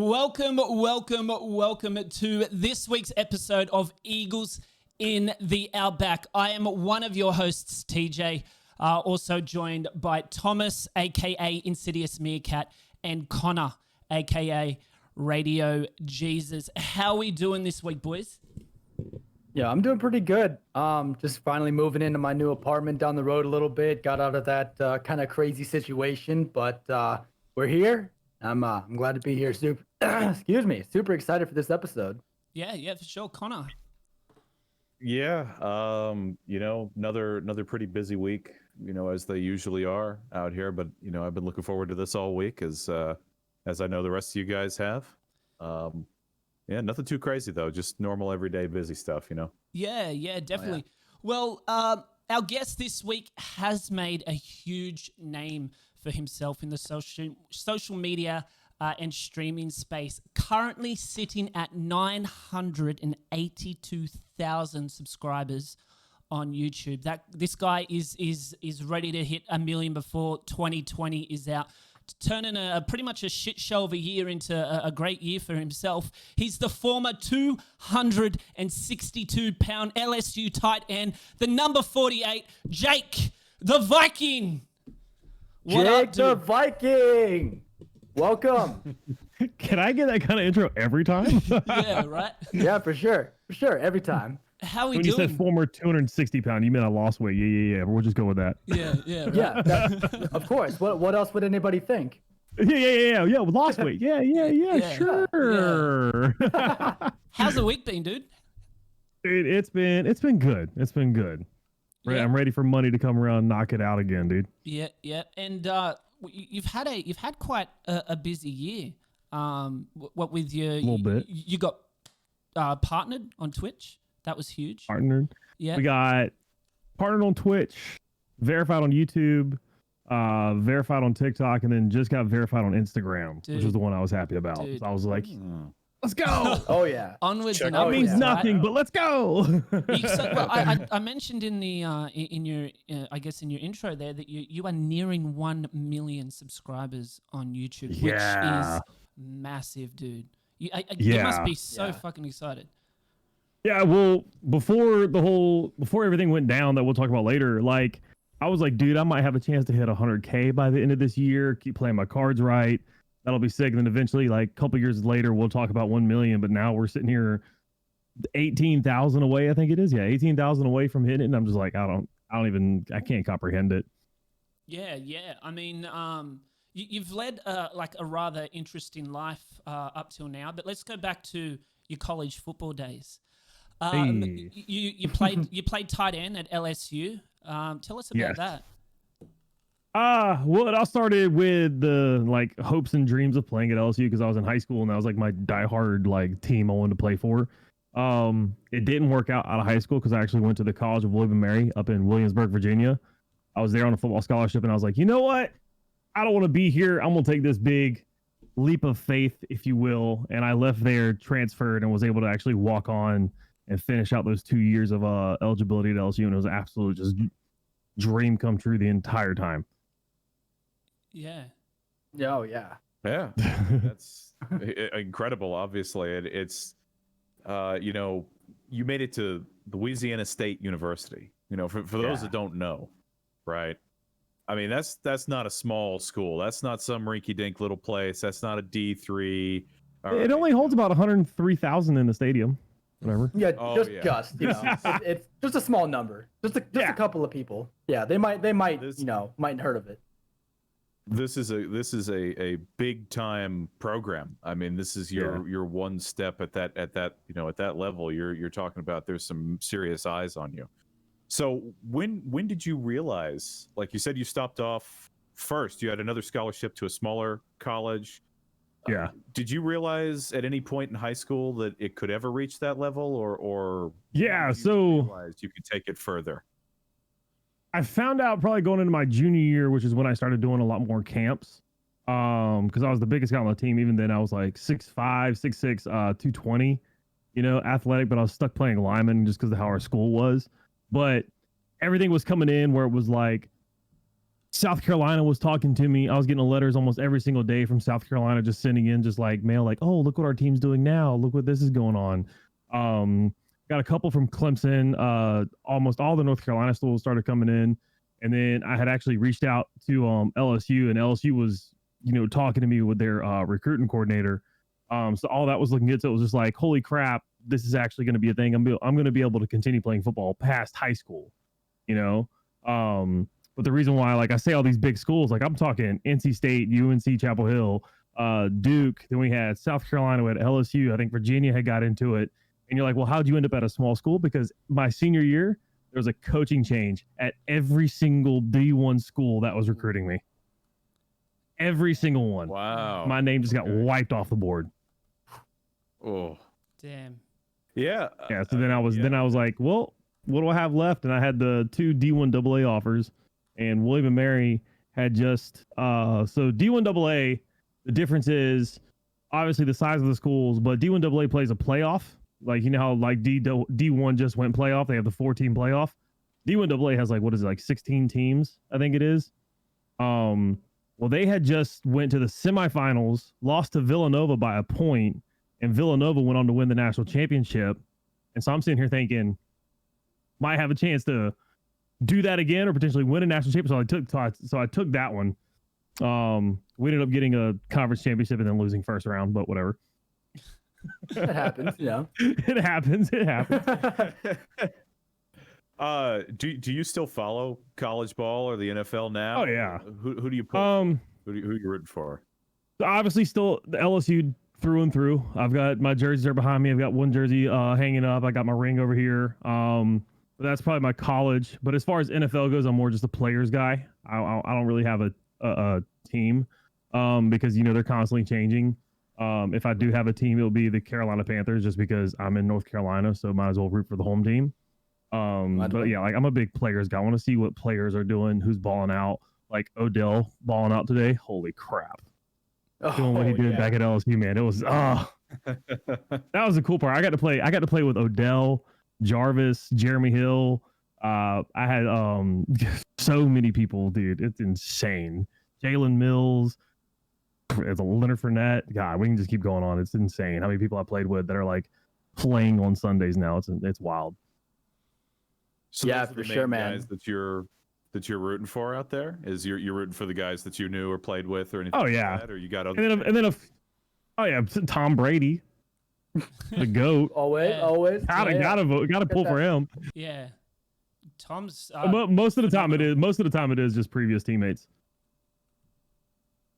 welcome to this week's episode of Eagles in the Outback. I am one of your hosts, TJ, also joined by Thomas, aka Insidious Meerkat, and Connor, aka Radio Jesus. How are we doing this week, boys? Yeah, I'm doing pretty good. Just finally moving into my new apartment down the road a little bit. Got out of that kind of crazy situation, but we're here. I'm glad to be here. Super, excuse me. Super excited for this episode. Yeah, for sure, Connor. Yeah, another pretty busy week, as they usually are out here. But I've been looking forward to this all week, as I know the rest of you guys have. Yeah, nothing too crazy though, just normal everyday busy stuff, Yeah, definitely. Well, our guest this week has made a huge name for himself in the social media and streaming space. Currently sitting at 982,000 subscribers on YouTube. This guy is ready to hit 1 million before 2020 is out, turning pretty much a shit show of a year into a great year for himself. He's the former 262-pound LSU tight end, the number 48, Jake the Viking. What Jake up, the dude? Viking. Welcome. Can I get that kind of intro every time? Yeah, right? Yeah, for sure. For sure. Every time. How are we When doing? you said former 260-pound, you meant I lost weight. Yeah. We'll just go with that. Yeah, right. Yeah, of course. What else would anybody think? Yeah. We lost weight. Yeah, Yeah. sure. How's the week been, dude? It's been good. It's been good. Right, Yeah. I'm ready for money to come around and knock it out again, dude. Yeah. And you've had quite a busy year. What with your A little bit. You got partnered on Twitch. That was huge. Partnered. Yeah. We got partnered on Twitch, verified on YouTube, verified on TikTok, and then just got verified on Instagram, Dude. which is the one I was happy about. Dude. So I was like, let's go. Oh yeah. Onwards and out. That upwards. means yeah. nothing, but let's go. I mentioned in the in your I guess in your intro there that you are nearing 1 million subscribers on YouTube, which Yeah. is massive, dude. You must Yeah. be so Yeah. fucking excited. Yeah, well, before everything went down that we'll talk about later, like I was like, dude, I might have a chance to hit 100K by the end of this year. Keep playing my cards right. That'll be sick. And then eventually, like a couple years later, we'll talk about 1 million. But now we're sitting here 18,000 away, I think it is. Yeah, 18,000 away from hitting it. And I'm just like, I can't comprehend it. Yeah. I mean, you've led like a rather interesting life up till now. But let's go back to your college football days. Hey. You played tight end at LSU. Tell us about Yes. that. Well, it all started with the like hopes and dreams of playing at LSU because I was in high school and that was like my diehard like team I wanted to play for. It didn't work out of high school because I actually went to the College of William and Mary up in Williamsburg, Virginia. I was there on a football scholarship and I was like, you know what? I don't want to be here. I'm gonna take this big leap of faith, if you will. And I left there, transferred, and was able to actually walk on and finish out those 2 years of eligibility at LSU. And it was an absolute just dream come true the entire time. Yeah. Oh yeah. Yeah, that's incredible. Obviously, it's you made it to Louisiana State University. For those that don't know, right? I mean, that's not a small school. That's not some rinky-dink little place. That's not a D3. It only holds about 103,000 in the stadium. Whatever. Yeah, Oh, just yeah. it's just a small number. Just a couple of people. Yeah, they might mightn't heard of it. This is a big time program. I mean, this is your one step at that level. You're talking about there's some serious eyes on you. So when did you realize, like you said, you stopped off first, you had another scholarship to a smaller college. Yeah. Did you realize at any point in high school that it could ever reach that level, or Yeah, you so realized you could take it further? I found out probably going into my junior year, which is when I started doing a lot more camps. Because I was the biggest guy on the team. Even then, I was like 6'5", 6'6", 220, athletic, but I was stuck playing lineman just because of how our school was. But everything was coming in where it was like, South Carolina was talking to me. I was getting letters almost every single day from South Carolina, just sending in just like mail, like, oh, look what our team's doing now. Look what this is going on. Got a couple from Clemson. Almost all the North Carolina schools started coming in. And then I had actually reached out to LSU, and LSU was, talking to me with their recruiting coordinator. So all that was looking good. So it was just like, holy crap, this is actually going to be a thing. I'm going to be able to continue playing football past high school, But the reason why, like I say, all these big schools, like I'm talking NC State, UNC, Chapel Hill, Duke. Then we had South Carolina, we had LSU. I think Virginia had got into it. And you're like, well, how'd you end up at a small school? Because my senior year, there was a coaching change at every single D1 school that was recruiting me. Every single one. Wow. My name just got wiped off the board. Oh. Damn. Yeah. Yeah. So then I was like, well, what do I have left? And I had the 2 D1 AA offers, and William and Mary had just so D1 AA. The difference is obviously the size of the schools, but D1 AA plays a playoff. Like, how like D1 just went playoff. They have the 4-team playoff. D1 AA has like, what is it, like 16 teams? I think it is. Well, they had just went to the semifinals, lost to Villanova by a point, and Villanova went on to win the national championship. And so I'm sitting here thinking, might have a chance to do that again or potentially win a national championship. So I took that one. We ended up getting a conference championship and then losing first round, but whatever. It happens, It happens. Do you still follow college ball or the NFL now? Oh yeah. Who do you pull? Who you rooting for? Obviously, still the LSU through and through. I've got my jerseys are behind me. I've got one jersey hanging up. I got my ring over here. But that's probably my college. But as far as NFL goes, I'm more just a players guy. I don't really have a team because they're constantly changing. If I do have a team, it'll be the Carolina Panthers just because I'm in North Carolina, so might as well root for the home team. But yeah, like I'm a big players guy. I want to see what players are doing, who's balling out. Like Odell balling out today. Holy crap. Doing what he did back at LSU, man. It was that was the cool part. I got to play with Odell, Jarvis, Jeremy Hill. I had so many people, dude. It's insane. Jalen Mills, as a Leonard Fournette. God, we can just keep going on. It's insane how many people I played with that are like playing on Sundays now. It's wild. So yeah, those are for the main sure, man. guys that you're rooting for out there? Is you're rooting for the guys that you knew or played with or anything? Oh yeah. Like that, or you got other? And then Tom Brady, the GOAT. always. Gotta pull for him. Yeah. Tom's. But most of the time it is just previous teammates.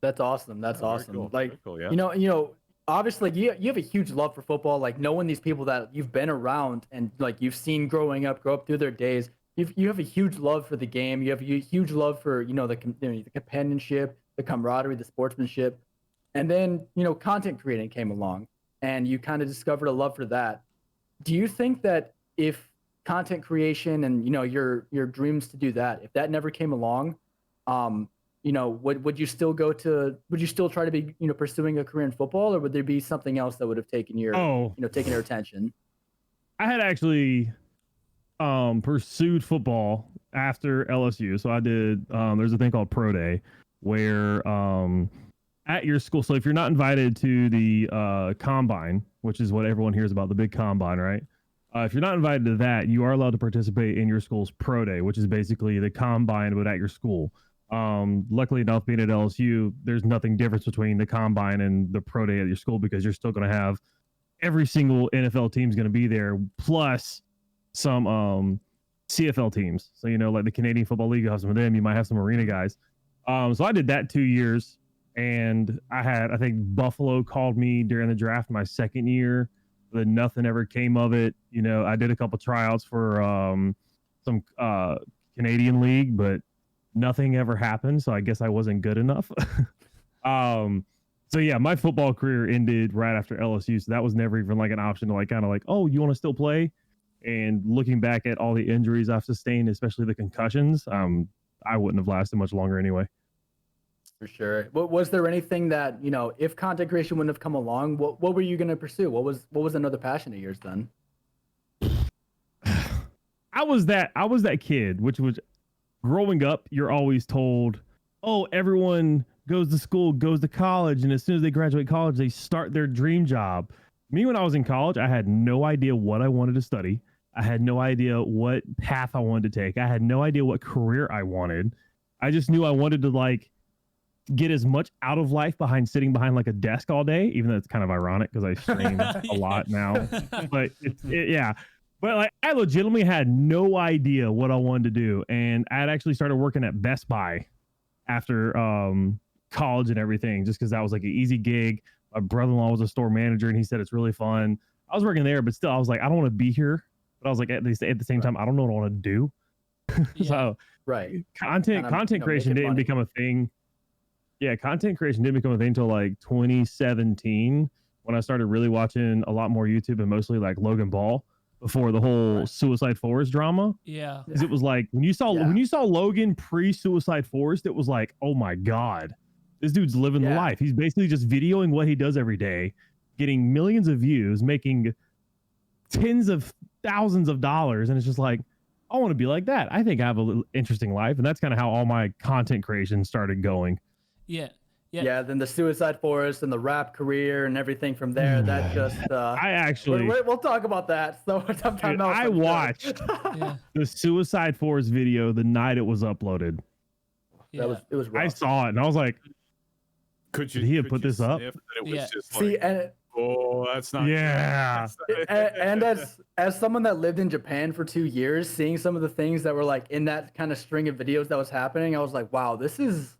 That's awesome. That's awesome. Cool. Like, cool, yeah. Obviously, you have a huge love for football. Like knowing these people that you've been around and like you've seen grow up through their days. You have a huge love for the game. You have a huge love for the companionship, the camaraderie, the sportsmanship, and then content creating came along, and you kind of discovered a love for that. Do you think that if content creation and your dreams to do that, if that never came along, would you still try to be pursuing a career in football, or would there be something else that would have taken your taken your attention? I had actually pursued football after LSU. So I did there's a thing called Pro Day where at your school, so if you're not invited to the combine, which is what everyone hears about, the big combine, right? If you're not invited to that, you are allowed to participate in your school's Pro Day, which is basically the combine but at your school. Luckily enough, being at LSU, there's nothing different between the combine and the Pro Day at your school because you're still going to have every single NFL team's going to be there, plus some CFL teams. So like the Canadian Football League, you have some of them. You might have some arena guys. So I did that 2 years, and I think Buffalo called me during the draft my second year, but nothing ever came of it. I did a couple tryouts for some Canadian League, but nothing ever happened. So I guess I wasn't good enough. So yeah, my football career ended right after LSU. So that was never even like an option to kind of oh, you want to still play? And looking back at all the injuries I've sustained, especially the concussions, I wouldn't have lasted much longer anyway. For sure. Was there anything that, if content creation wouldn't have come along, what were you going to pursue? What was another passion of yours then? I was that kid, which was growing up, you're always told, oh, everyone goes to school, goes to college, and as soon as they graduate college, they start their dream job. Me, when I was in college, I had no idea what I wanted to study. I had no idea what path I wanted to take. I had no idea what career I wanted. I just knew I wanted to like get as much out of life behind sitting behind like a desk all day, even though it's kind of ironic because I stream a lot now. But yeah. But like I legitimately had no idea what I wanted to do. And I had actually started working at Best Buy after college and everything, just because that was like an easy gig. My brother-in-law was a store manager and he said it's really fun. I was working there, but still I was like, I don't want to be here. But I was like, at the same time, I don't know what I want to do. So content creation didn't become a thing. Yeah, content creation didn't become a thing until like 2017 when I started really watching a lot more YouTube and mostly like Logan Paul before the whole Suicide Forest drama. Yeah. Because it was like when you saw Logan pre-Suicide Forest, it was like, oh my God, this dude's living the life. He's basically just videoing what he does every day, getting millions of views, making tens of thousands of dollars. And it's just like, I want to be like that. I think I have an interesting life. And that's kind of how all my content creation started going. Yeah. Then the Suicide Forest and the rap career and everything from there. That just I actually we'll talk about that. So sometime else. I watched the Suicide Forest video the night it was uploaded. Yeah. It was rough. I saw it and I was like, did he have put this up? It was just See, like, oh, that's not. Yeah. And as someone that lived in Japan for 2 years, seeing some of the things that were like in that kind of string of videos that was happening, I was like, wow, this is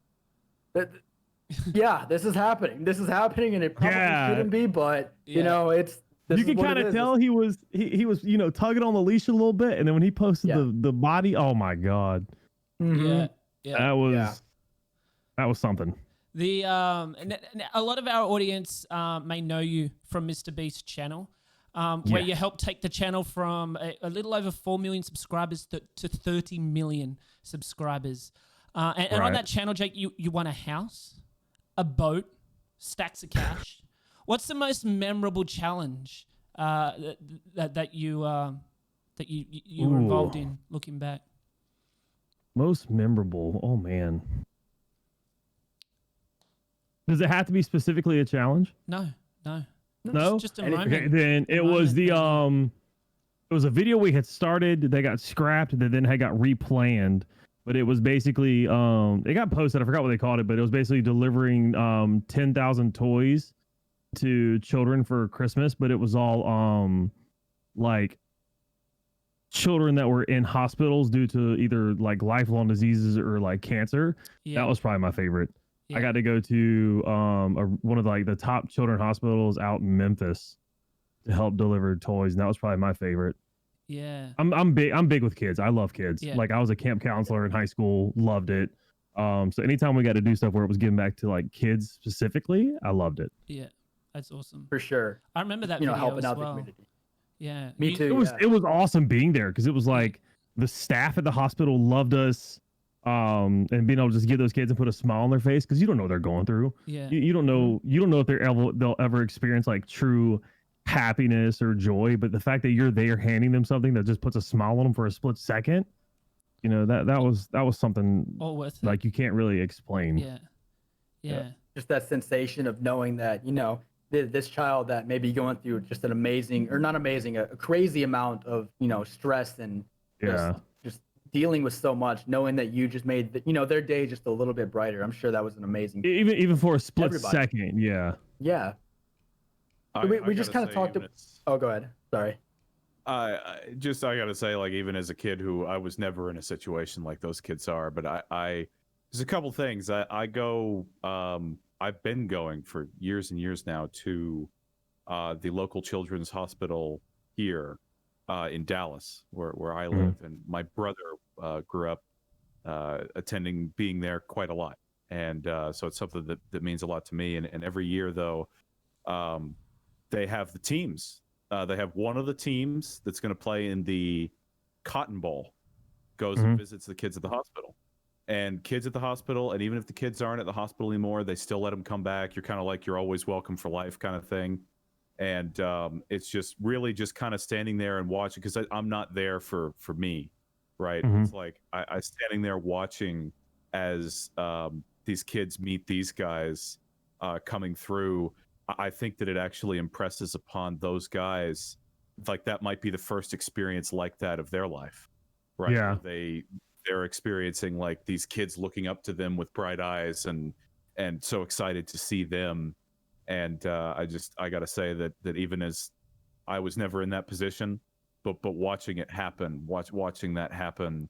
happening. This is happening, and it probably shouldn't be, but you know, you can kind of tell he was tugging on the leash a little bit, and then when he posted the body, oh my God. Mm-hmm. That was something. The a lot of our audience may know you from MrBeast channel, where you helped take the channel from a little over 4 million subscribers to 30 million subscribers. And on that channel, Jake, you won a house, a boat, stacks of cash. What's the most memorable challenge that you were involved in, looking back? Most memorable? Oh man. Does it have to be specifically a challenge? No. Just a moment. Okay, then it was the it was a video we had started that got scrapped that then had got replanned. But it was basically it got posted. I forgot what they called it, but it was basically delivering 10,000 toys to children for Christmas. But it was all like children that were in hospitals due to either like lifelong diseases or like cancer. That was probably my favorite. I got to go to one of the top children hospitals out in Memphis to help deliver toys, and that was probably my favorite. Yeah. I'm big with kids. I love kids. Like I was a camp counselor in high school, loved it. So anytime we got to do stuff where it was giving back to like kids specifically, I loved it. Yeah. That's awesome. For sure. I remember that video helping as out well. the community. Yeah. Me too. It was awesome being there because it was like the staff at the hospital loved us. And being able to just give those kids and put a smile on their face because you don't know what they're going through. Yeah. You don't know if they'll ever experience like true happiness or joy, but the fact that you're there handing them something that just puts a smile on them for a split second, that was something all worth it. like you can't really explain. Yeah. Just that sensation of knowing that, this child that may be going through just an amazing, or not amazing, a crazy amount of, stress and just dealing with so much, knowing that you just made their day just a little bit brighter. I'm sure that was an amazing. Even for a split second. Yeah. Yeah. We just kind of talked about. Oh, go ahead. Sorry. I gotta say, like, even as a kid who I was never in a situation like those kids are, but there's a couple things. I've been going for years and years now to the local children's hospital here in Dallas, where I live, and my brother grew up being there quite a lot, and so it's something that means a lot to me. And every year, though, they have the teams. They have one of the teams that's going to play in the Cotton Bowl goes and visits the kids at the hospital. And kids at the hospital, and even if the kids aren't at the hospital anymore, they still let them come back. You're kind of like, you're always welcome for life kind of thing. And it's just really just kind of standing there and watching, because I'm not there for me. right? Mhm. It's like I standing there watching as these kids meet these guys coming through. I think that it actually impresses upon those guys, like that might be the first experience like that of their life, right? Yeah. Where they're experiencing like these kids looking up to them with bright eyes and so excited to see them. And I gotta say that even as I was never in that position, but watching it happen, watching that happen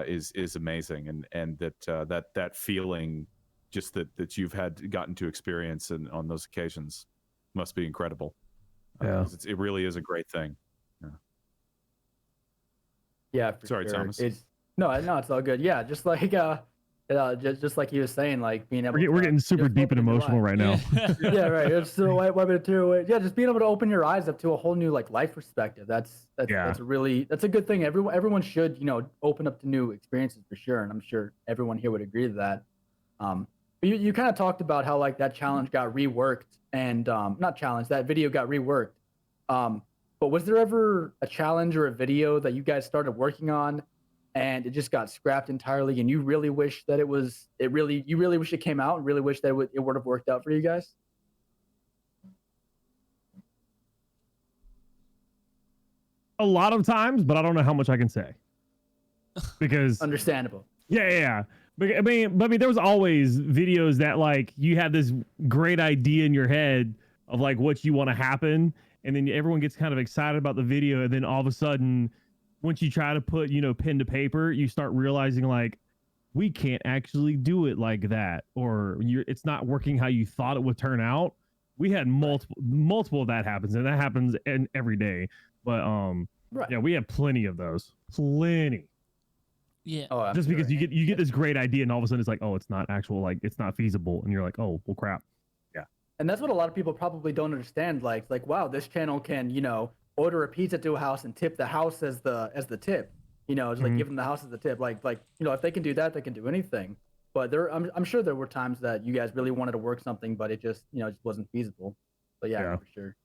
is amazing, and that feeling just that you've gotten to experience on those occasions must be incredible. Yeah. 'Cause it really is a great thing. Yeah, for Sorry, sure. Thomas. It's no, it's all good. Yeah, just like just like you were saying, like being able. We're getting super just deep and open your emotional eyes. right now. Yeah, right. It's so wipe it too. Yeah, just being able to open your eyes up to a whole new like life perspective. That's a good thing. Everyone should open up to new experiences for sure, and I'm sure everyone here would agree to that. But you kind of talked about how like that challenge got reworked and not challenge, that video got reworked. But was there ever a challenge or a video that you guys started working on and it just got scrapped entirely and you really wish that you really wish it came out and really wish that it would have worked out for you guys? A lot of times, but I don't know how much I can say. Because Understandable. Yeah. But I mean, there was always videos that like you have this great idea in your head of like what you want to happen, and then everyone gets kind of excited about the video, and then all of a sudden, once you try to put pen to paper, you start realizing like we can't actually do it like that, or it's not working how you thought it would turn out. We had multiple of that happens, and that happens every day. But yeah, we have plenty of those. Plenty. Yeah. Oh, Just because you get this great idea and all of a sudden it's like, oh, it's not actual, like it's not feasible, and you're like, oh, well, crap. Yeah. And that's what a lot of people probably don't understand. Like wow, this channel can order a pizza to a house and tip the house as the tip. Just like give them the house as the tip. Like if they can do that, they can do anything. But I'm sure there were times that you guys really wanted to work something, but it just just wasn't feasible. But yeah. For sure.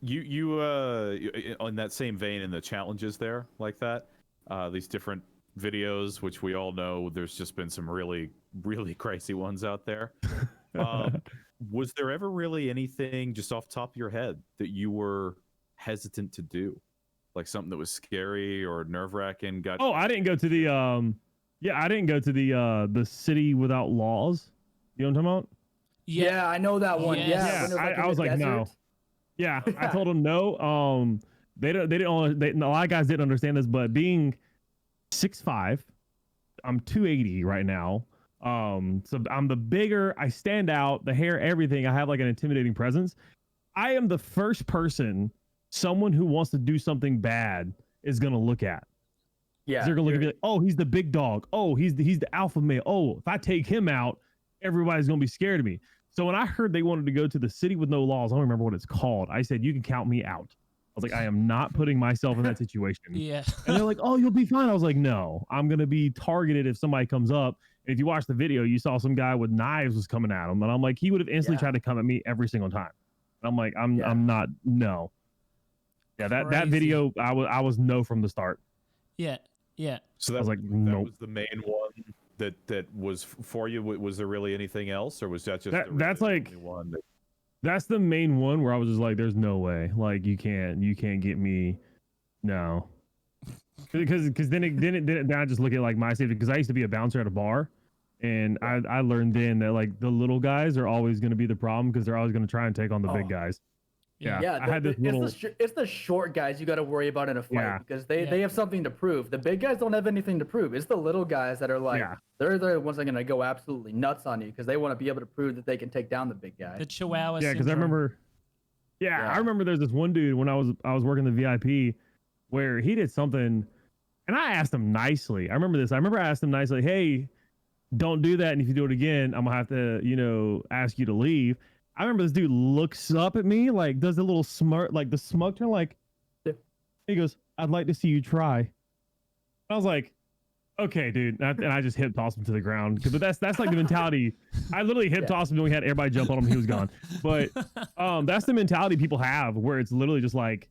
You on that same vein, in the challenges there like that, these different videos, which we all know there's just been some really crazy ones out there. Was there ever really anything just off the top of your head that you were hesitant to do, like something that was scary or nerve-wracking? I didn't go to the I didn't go to the city without laws. You know what I'm talking about? Yeah, I know that one. Yes. Yeah, I was like, no. Yeah, I told them no. A lot of guys didn't understand this, but being 6'5", I'm 280 right now. So I'm the bigger, I stand out, the hair, everything. I have like an intimidating presence. I am the first person someone who wants to do something bad is gonna look at. Yeah, they're gonna look at me like, oh, he's the big dog. Oh, he's the alpha male. Oh, if I take him out, everybody's gonna be scared of me. So when I heard they wanted to go to the city with no laws, I don't remember what it's called. I said, you can count me out. I was like, I am not putting myself in that situation. Yeah. And they're like, oh, you'll be fine. I was like, no, I'm going to be targeted if somebody comes up. And if you watch the video, you saw some guy with knives was coming at him. And I'm like, he would have instantly tried to come at me every single time. And I'm like, I'm not, no. Yeah, that video, I was no from the start. Yeah. So that I was like, that nope. was the main one that was for you. Was there really anything else, or was that just that's like only one that's the main one where I was just like, there's no way, like you can't get me, no, because then I just look at like my safety, because I used to be a bouncer at a bar, and I learned then that like the little guys are always going to be the problem, because they're always going to try and take on the big guys. Yeah, I had this little. It's the short guys you got to worry about in a fight, because they have something to prove. The big guys don't have anything to prove. It's the little guys that are like, they're the ones that are gonna go absolutely nuts on you, because they want to be able to prove that they can take down the big guy. The Chihuahua. Yeah, because I remember. I remember there's this one dude when I was working the VIP, where he did something, and I asked him nicely. I remember this. I asked him nicely, hey, don't do that, and if you do it again, I'm gonna have to ask you to leave. I remember this dude looks up at me, like does a little smirk, like the smug turn, like he goes, I'd like to see you try. I was like, okay, dude. And I just hip tossed him to the ground. But that's like the mentality. I literally hip tossed him and we had everybody jump on him. He was gone. But that's the mentality people have, where it's literally just like,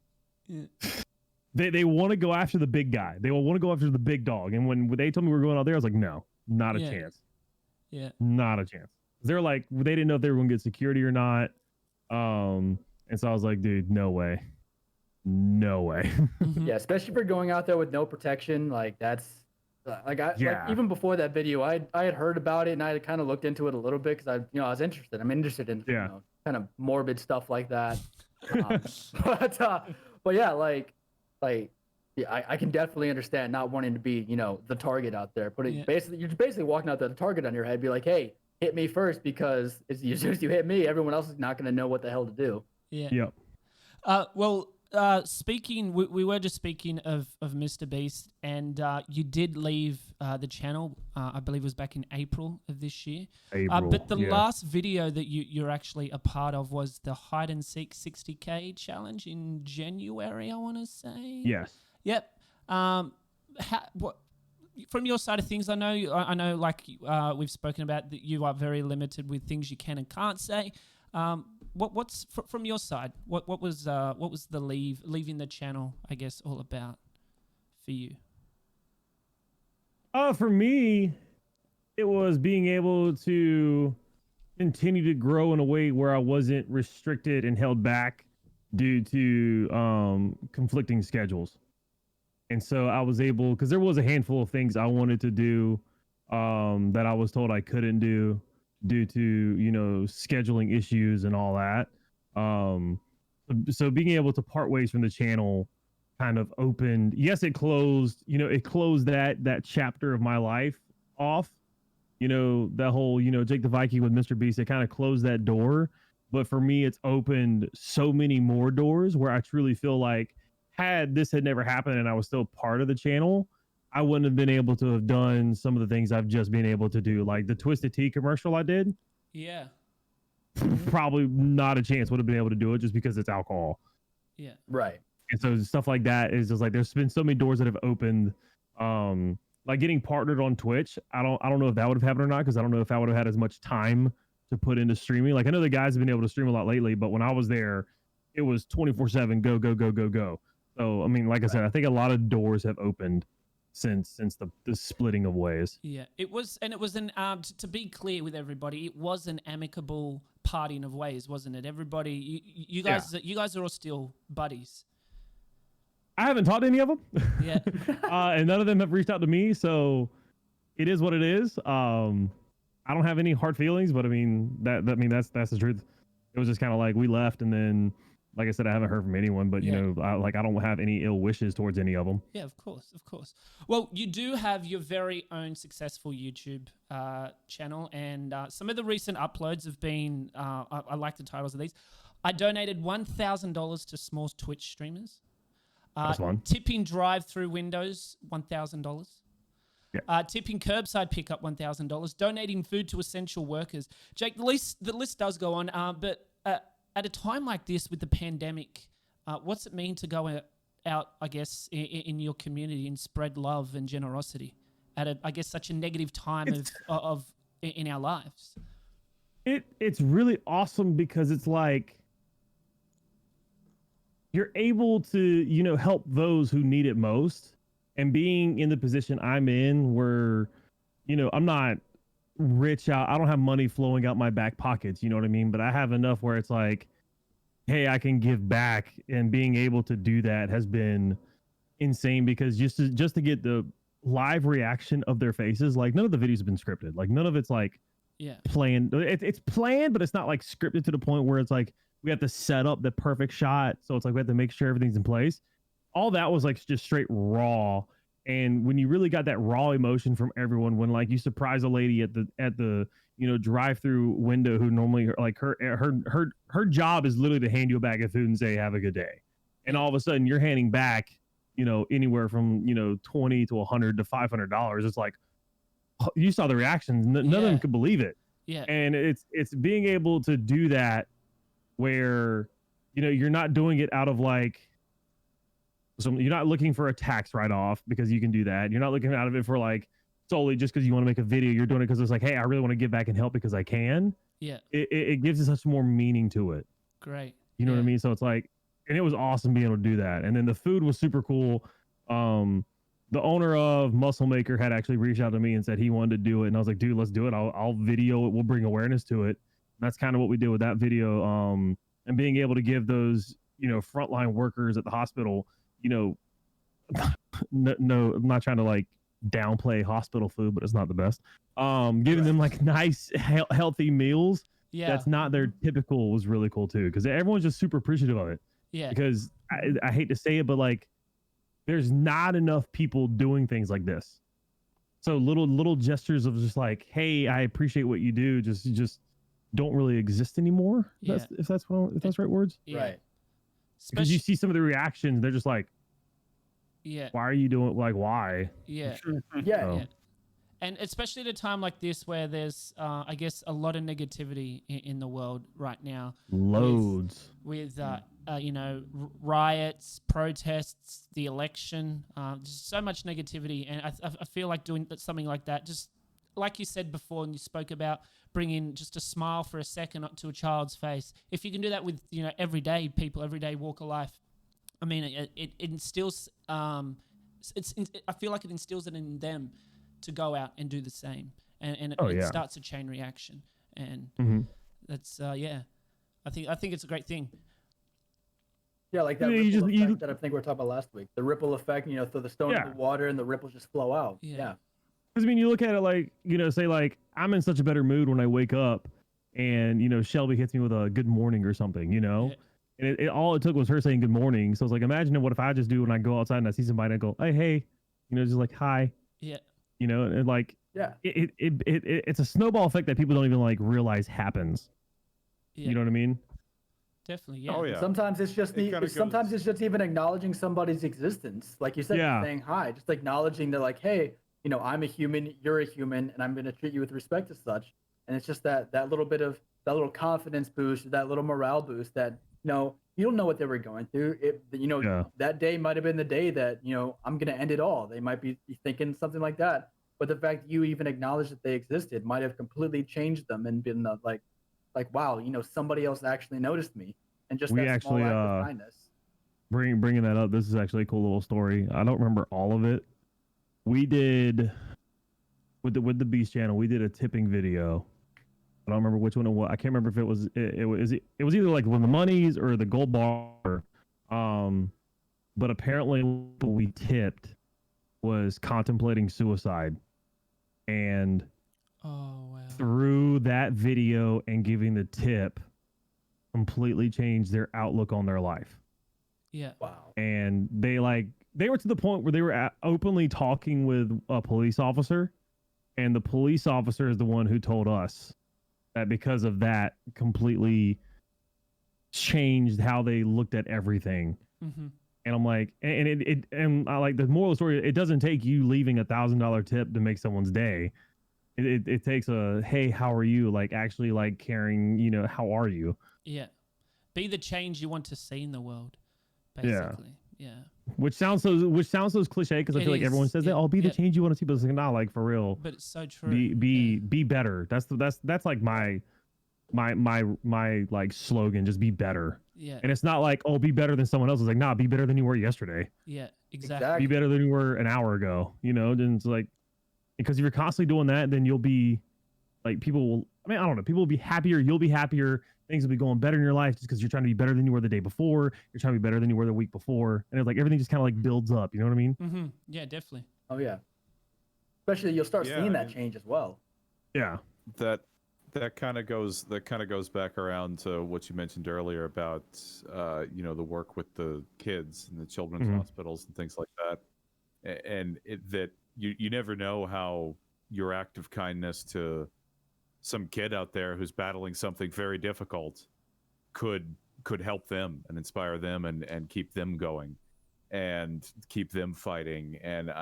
Yeah. They want to go after the big guy. They will want to go after the big dog. And when they told me we were going out there, I was like, no, not a chance. Yeah. Not a chance. They're like, they didn't know if they were going to get security or not. And so I was like, dude, no way. No way. Yeah, especially for going out there with no protection. Like that's like even before that video, I had heard about it and I had kind of looked into it a little bit because I was interested. I'm interested in kind of morbid stuff like that. But yeah, I can definitely understand not wanting to be the target out there. Basically, you're basically walking out there with a target on your head, be like, hey, hit me first, because as soon as you hit me, everyone else is not going to know what the hell to do. Yeah. Yep. Speaking, we were just speaking of MrBeast, and you did leave the channel. I believe it was back in April of this year. But the last video that you're actually a part of was the hide and seek 60K challenge in January, I want to say. Yes. Yep. What from your side of things? I know, like we've spoken about that you are very limited with things you can and can't say. What's from your side? What was the leaving the channel, I guess, all about for you? For me, it was being able to continue to grow in a way where I wasn't restricted and held back due to conflicting schedules. And so I was able, because there was a handful of things I wanted to do that I was told I couldn't do due to scheduling issues and all that. So being able to part ways from the channel kind of opened. Yes, it closed. It closed that chapter of my life off. That whole Jake the Viking with MrBeast. It kind of closed that door. But for me, it's opened so many more doors where I truly feel like had this had never happened and I was still part of the channel, I wouldn't have been able to have done some of the things I've just been able to do. Like the Twisted Tea commercial I did. Yeah. Probably not a chance would have been able to do it just because it's alcohol. Yeah. Right. And so stuff like that is just like, there's been so many doors that have opened. Like getting partnered on Twitch. I don't know if that would have happened or not, because I don't know if I would have had as much time to put into streaming. Like I know the guys have been able to stream a lot lately, but when I was there, it was 24/7, go, go, go, go, go. So, I mean, like I said, I think a lot of doors have opened since the splitting of ways. Yeah, it was an to be clear with everybody, it was an amicable parting of ways, wasn't it? Everybody, you guys are all still buddies. I haven't talked to any of them. Yeah. And none of them have reached out to me, so it is what it is. I don't have any hard feelings, but I mean that's the truth. It was just kind of like we left, and then, like I said, I haven't heard from anyone, but I don't have any ill wishes towards any of them. Yeah, of course. Well, you do have your very own successful YouTube channel, and some of the recent uploads have been, I like the titles of these. I donated $1,000 to small Twitch streamers. That's fun. Tipping drive-through windows, $1,000. Yeah. Tipping curbside pickup, $1,000. Donating food to essential workers. Jake, the list does go on, but at a time like this with the pandemic, what's it mean to go out, I guess, in your community and spread love and generosity at I guess such a negative time in our lives? It's really awesome because it's like you're able to help those who need it most, and being in the position I'm in where I'm not rich out. I don't have money flowing out my back pockets, you know what I mean? But I have enough where it's like, hey, I can give back, and being able to do that has been insane, because just to get the live reaction of their faces, like none of the videos have been scripted. Like none of it's like planned. It's planned, but it's not like scripted to the point where it's like we have to set up the perfect shot. So it's like we have to make sure everything's in place. All that was like just straight raw. And when you really got that raw emotion from everyone, when like you surprise a lady at the drive-through window who normally like her job is literally to hand you a bag of food and say have a good day, and all of a sudden you're handing back anywhere from $20 to $100 to $500. It's like you saw the reactions. None of them could believe it. Yeah. And it's being able to do that where you're not doing it out of like. So you're not looking for a tax write-off because you can do that. You're not looking out of it for like solely just because you want to make a video. You're doing it because it's like, hey, I really want to give back and help because I can. Yeah. It gives it such more meaning to it. Great. You know what I mean? So it's like and it was awesome being able to do that. And then the food was super cool. The owner of Muscle Maker had actually reached out to me and said he wanted to do it, and I was like, dude, let's do it. I'll video it. We'll bring awareness to it. And that's kind of what we did with that video. And being able to give those, frontline workers at the hospital, no, I'm not trying to like downplay hospital food, but it's not the best. Giving them like nice, healthy meals. Yeah. That's not their typical was really cool too, because everyone's just super appreciative of it. Yeah. Because I hate to say it, but like there's not enough people doing things like this. So little gestures of just like, hey, I appreciate what you do. Just don't really exist anymore. Yeah. If that's the right words. Yeah. Right. Because you see some of the reactions, they're just like, Yeah. why are you doing like why? Yeah. Yeah. So, Yeah. And especially at a time like this where there's, I guess, a lot of negativity in the world right now. loads. With riots, protests, the election, just so much negativity. And I feel like doing something like that, just like you said before, and you spoke about bringing just a smile for a second up to a child's face. If you can do that with, everyday people, everyday walk of life, I mean, it instills, I feel like it instills it in them to go out and do the same. And it starts a chain reaction. And that's, I think it's a great thing. Yeah, like that ripple effect that I think we were talking about last week. The ripple effect, throw the stone in the water and the ripples just flow out. Yeah. Because I mean, you look at it like, say like I'm in such a better mood when I wake up, and Shelby hits me with a good morning or something, and it all it took was her saying good morning. So I was like, imagine what if I just do when I go outside and I see somebody and I go, hey, just like hi, and like it's a snowball effect that people don't even like realize happens. You know what I mean? Definitely, yeah. Oh yeah. Sometimes it's just sometimes it's just even acknowledging somebody's existence, like you said, saying hi, just acknowledging that, like, hey, I'm a human, you're a human, and I'm going to treat you with respect as such. And it's just that little bit of that little confidence boost, that little morale boost that, you don't know what they were going through. That day might have been the day that, I'm going to end it all. They might be thinking something like that. But the fact that you even acknowledge that they existed might have completely changed them and been like, wow, somebody else actually noticed me. And just that small act of kindness. Bringing that up, this is actually a cool little story. I don't remember all of it. We did with the Beast channel. We did a tipping video. I don't remember which one it was. I can't remember if it was either like one of the monies or the gold bar. But apparently, what we tipped was contemplating suicide, and through that video and giving the tip, completely changed their outlook on their life. Yeah. Wow. And they were to the point where they were openly talking with a police officer, and the police officer is the one who told us that because of that completely changed how they looked at everything. And I'm like, and I like the moral of the story. It doesn't take you leaving $1,000 tip to make someone's day. It takes a, hey, how are you? Like actually like caring, how are you? Yeah. Be the change you want to see in the world, basically. Yeah. Which sounds so cliche, because I feel like everyone says that, "Oh, be the change you want to see," but it's like, nah, like for real. But it's so true. Be better. That's like my like slogan. Just be better. Yeah. And it's not like, oh, be better than someone else. It's like, nah, be better than you were yesterday. Yeah. Exactly. Be better than you were an hour ago. Then it's like, because if you're constantly doing that, then you'll be like, people will. I mean, I don't know. People will be happier. You'll be happier. Things will be going better in your life just because you're trying to be better than you were the day before. You're trying to be better than you were the week before. And it's like everything just kind of like builds up. You know what I mean? Mm-hmm. Yeah, definitely. Oh, yeah. Especially you'll start seeing that change as well. Yeah. That kind of goes back around to what you mentioned earlier about the work with the kids and the children's hospitals and things like that. And that you never know how your act of kindness to some kid out there who's battling something very difficult could help them and inspire them and keep them going and keep them fighting. And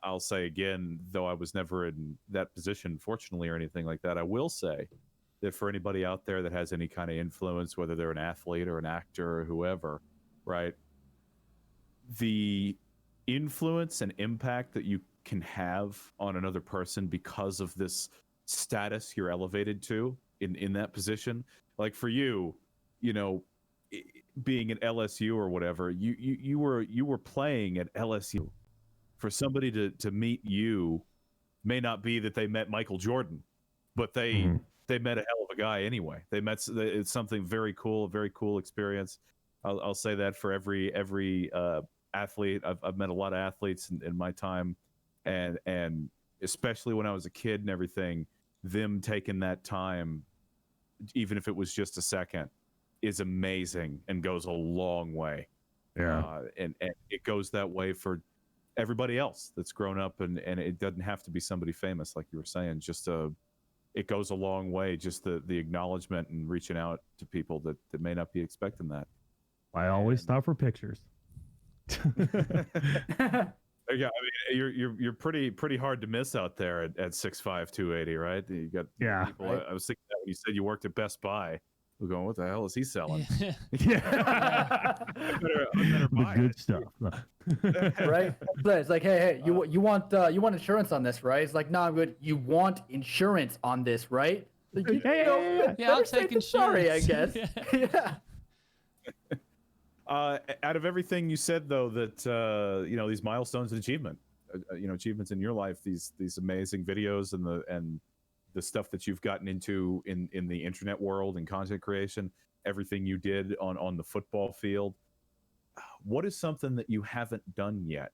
I'll say again, though I was never in that position, fortunately, or anything like that, I will say that for anybody out there that has any kind of influence, whether they're an athlete or an actor or whoever, right? The influence and impact that you can have on another person because of this status you're elevated to in that position. Like for you, being at LSU or whatever, you were playing at LSU. For somebody to meet you, may not be that they met Michael Jordan, but they met a hell of a guy anyway. It's something very cool, a very cool experience. I'll say that for every athlete. I've met a lot of athletes in my time, and especially when I was a kid and everything, them taking that time, even if it was just a second, is amazing and goes a long way. Yeah. And it goes that way for everybody else that's grown up, and it doesn't have to be somebody famous, like you were saying. Just it goes a long way, just the acknowledgement and reaching out to people that may not be expecting that. I always stop for pictures. Yeah, I mean, you're pretty hard to miss out there at 6'5", 280, right? You got people. Right. I was thinking that when you said you worked at Best Buy. We're going, what the hell is he selling? Yeah. I better The buy good it. stuff. Right? It's like, hey, you want insurance on this, right? It's like, no, I'm good. You want insurance on this, right? Like, Yeah, I'll take insurance. Sorry, I guess. Yeah. Out of everything you said, though, that these milestones and achievements in your life, these amazing videos and the stuff that you've gotten into in the internet world and content creation, everything you did on the football field, what is something that you haven't done yet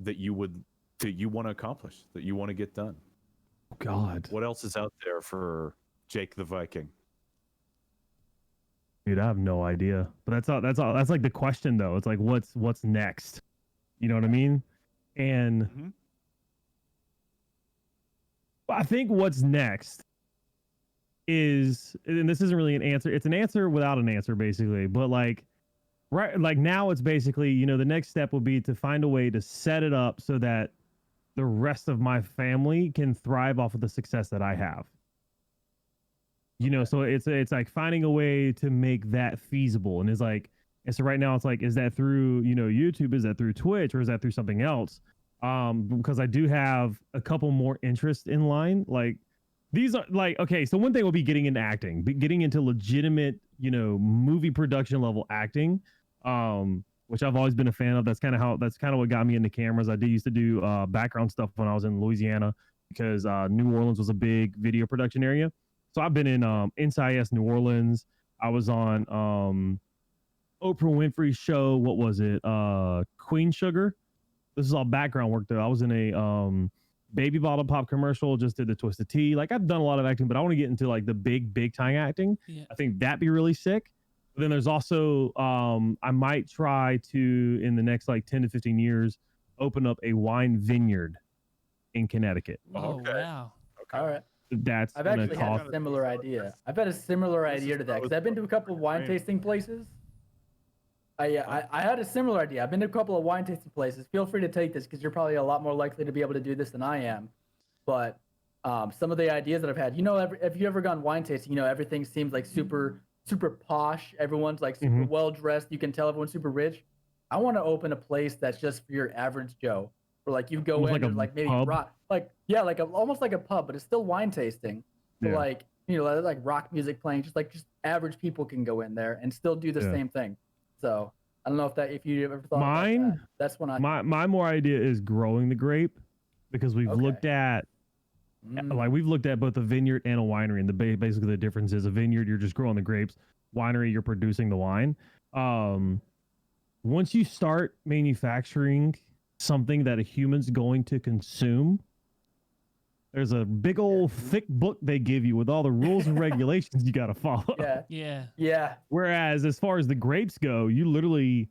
that you want to accomplish, that you want to get done? God, what else is out there for Jake the Viking? Dude, I have no idea. But that's like the question, though. It's like, what's next? You know what I mean? And I think what's next is, and this isn't really an answer. It's an answer without an answer, basically. But like now it's basically, the next step would be to find a way to set it up so that the rest of my family can thrive off of the success that I have. So it's like finding a way to make that feasible. And so right now it's like, is that through, YouTube? Is that through Twitch? Or is that through something else? Because I do have a couple more interests in line. Like these are like, okay, so one thing will be getting into acting, getting into legitimate, movie production level acting, which I've always been a fan of. That's kind of what got me into cameras. I used to do background stuff when I was in Louisiana because New Orleans was a big video production area. So I've been in NCIS New Orleans. I was on Oprah Winfrey's show. What was it? Queen Sugar. This is all background work though. I was in a baby bottle pop commercial. Just did the Twisted Tea. Like I've done a lot of acting, but I want to get into like the big time acting. Yeah. I think that'd be really sick. But then there's also I might try to in the next like 10 to 15 years open up a wine vineyard in Connecticut. Oh, okay. Wow. Okay. All right. I've actually had a similar idea. I've had a similar idea to that because I've been to a couple of wine tasting places. I had a similar idea. I've been to a couple of wine tasting places. Feel free to take this because you're probably a lot more likely to be able to do this than I am. But some of the ideas that I've had, if you ever gone wine tasting, everything seems like super posh. Everyone's like super well dressed. You can tell everyone's super rich. I want to open a place that's just for your average Joe. Where like you go in and like maybe rock, almost like a pub, but it's still wine tasting. Yeah. Like like rock music playing, just average people can go in there and still do the same thing. So I don't know if you ever thought about that. That's when my more idea is growing the grape, because we've looked at both a vineyard and a winery, and basically the difference is a vineyard you're just growing the grapes, winery you're producing the wine. Once you start manufacturing something that a human's going to consume, there's a big old thick book they give you with all the rules and regulations you got to follow. Yeah. Whereas as far as the grapes go, you literally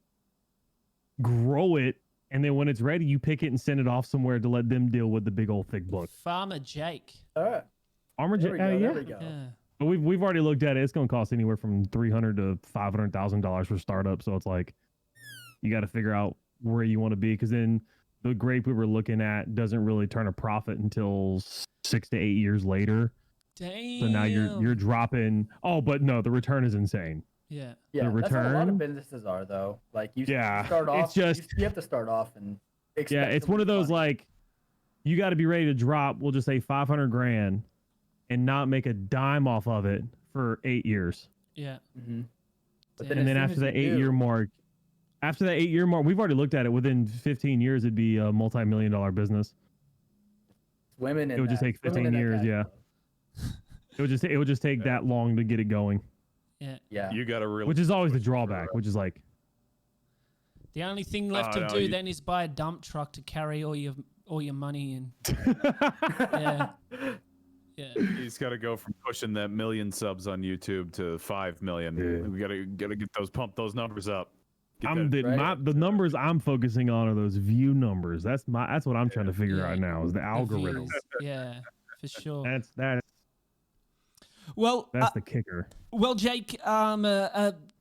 grow it, and then when it's ready, you pick it and send it off somewhere to let them deal with the big old thick book. Farmer Jake. All right. Farmer Jake. There we go. Yeah. But we've already looked at it. It's going to cost anywhere from $300,000 to $500,000 for startup. So it's like you got to figure out where you want to be, because then the grape we were looking at doesn't really turn a profit until 6 to 8 years later. Damn. So now you're dropping. Oh, but no, the return is insane. Yeah. The return. That's what a lot of businesses are, though. Like you start off. It's just you have to start off and. It's one of those like, you got to be ready to drop. We'll just say $500,000 and not make a dime off of it for 8 years. Yeah. Mm-hmm. But And And as then soon after as that you 8-year do, mark, we've already looked at it. Within 15 years, it'd be a multi-million-dollar business. swimming in It would just that- take swimming 15 in that years. cash Yeah, flow. it would just take that long to get it going, Yeah. Yeah. You got to really. which is always the push for, drawback. Which is like, The only thing left to no, do you- then is buy a dump truck to carry all your money in. Yeah. Yeah. He's got to go from pushing that million subs on YouTube to 5 million. Yeah. We gotta get pump those numbers up. Get I'm that- right? the numbers I'm focusing on are those view numbers. That's what I'm trying to figure Yeah. out now is the algorithm. views. Yeah, for sure. That's Well, the kicker. Well, Jake,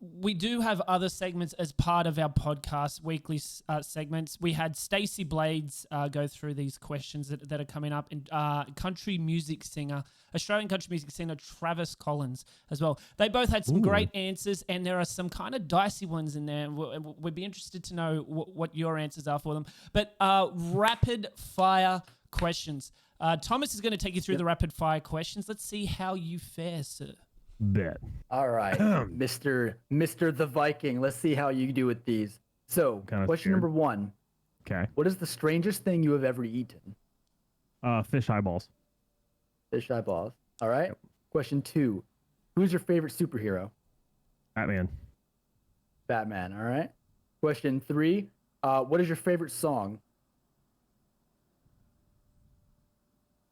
we do have other segments as part of our podcast, weekly segments. We had Stacey Blades go through these questions that are coming up, and Australian country music singer Travis Collins as well. They both had some great answers, and there are some kind of dicey ones in there. We'd be interested to know what your answers are for them. But rapid fire questions. Thomas is going to take you through the rapid fire questions. Let's see how you fare, sir. Bet. All right, Mr. the Viking. Let's see how you do with these. So, Kinda question scared. number 1. Okay. What is the strangest thing you have ever eaten? Fish eyeballs. Fish eyeballs. All right. Question 2. Who's your favorite superhero? Batman. Batman. All right. Question 3. What is your favorite song?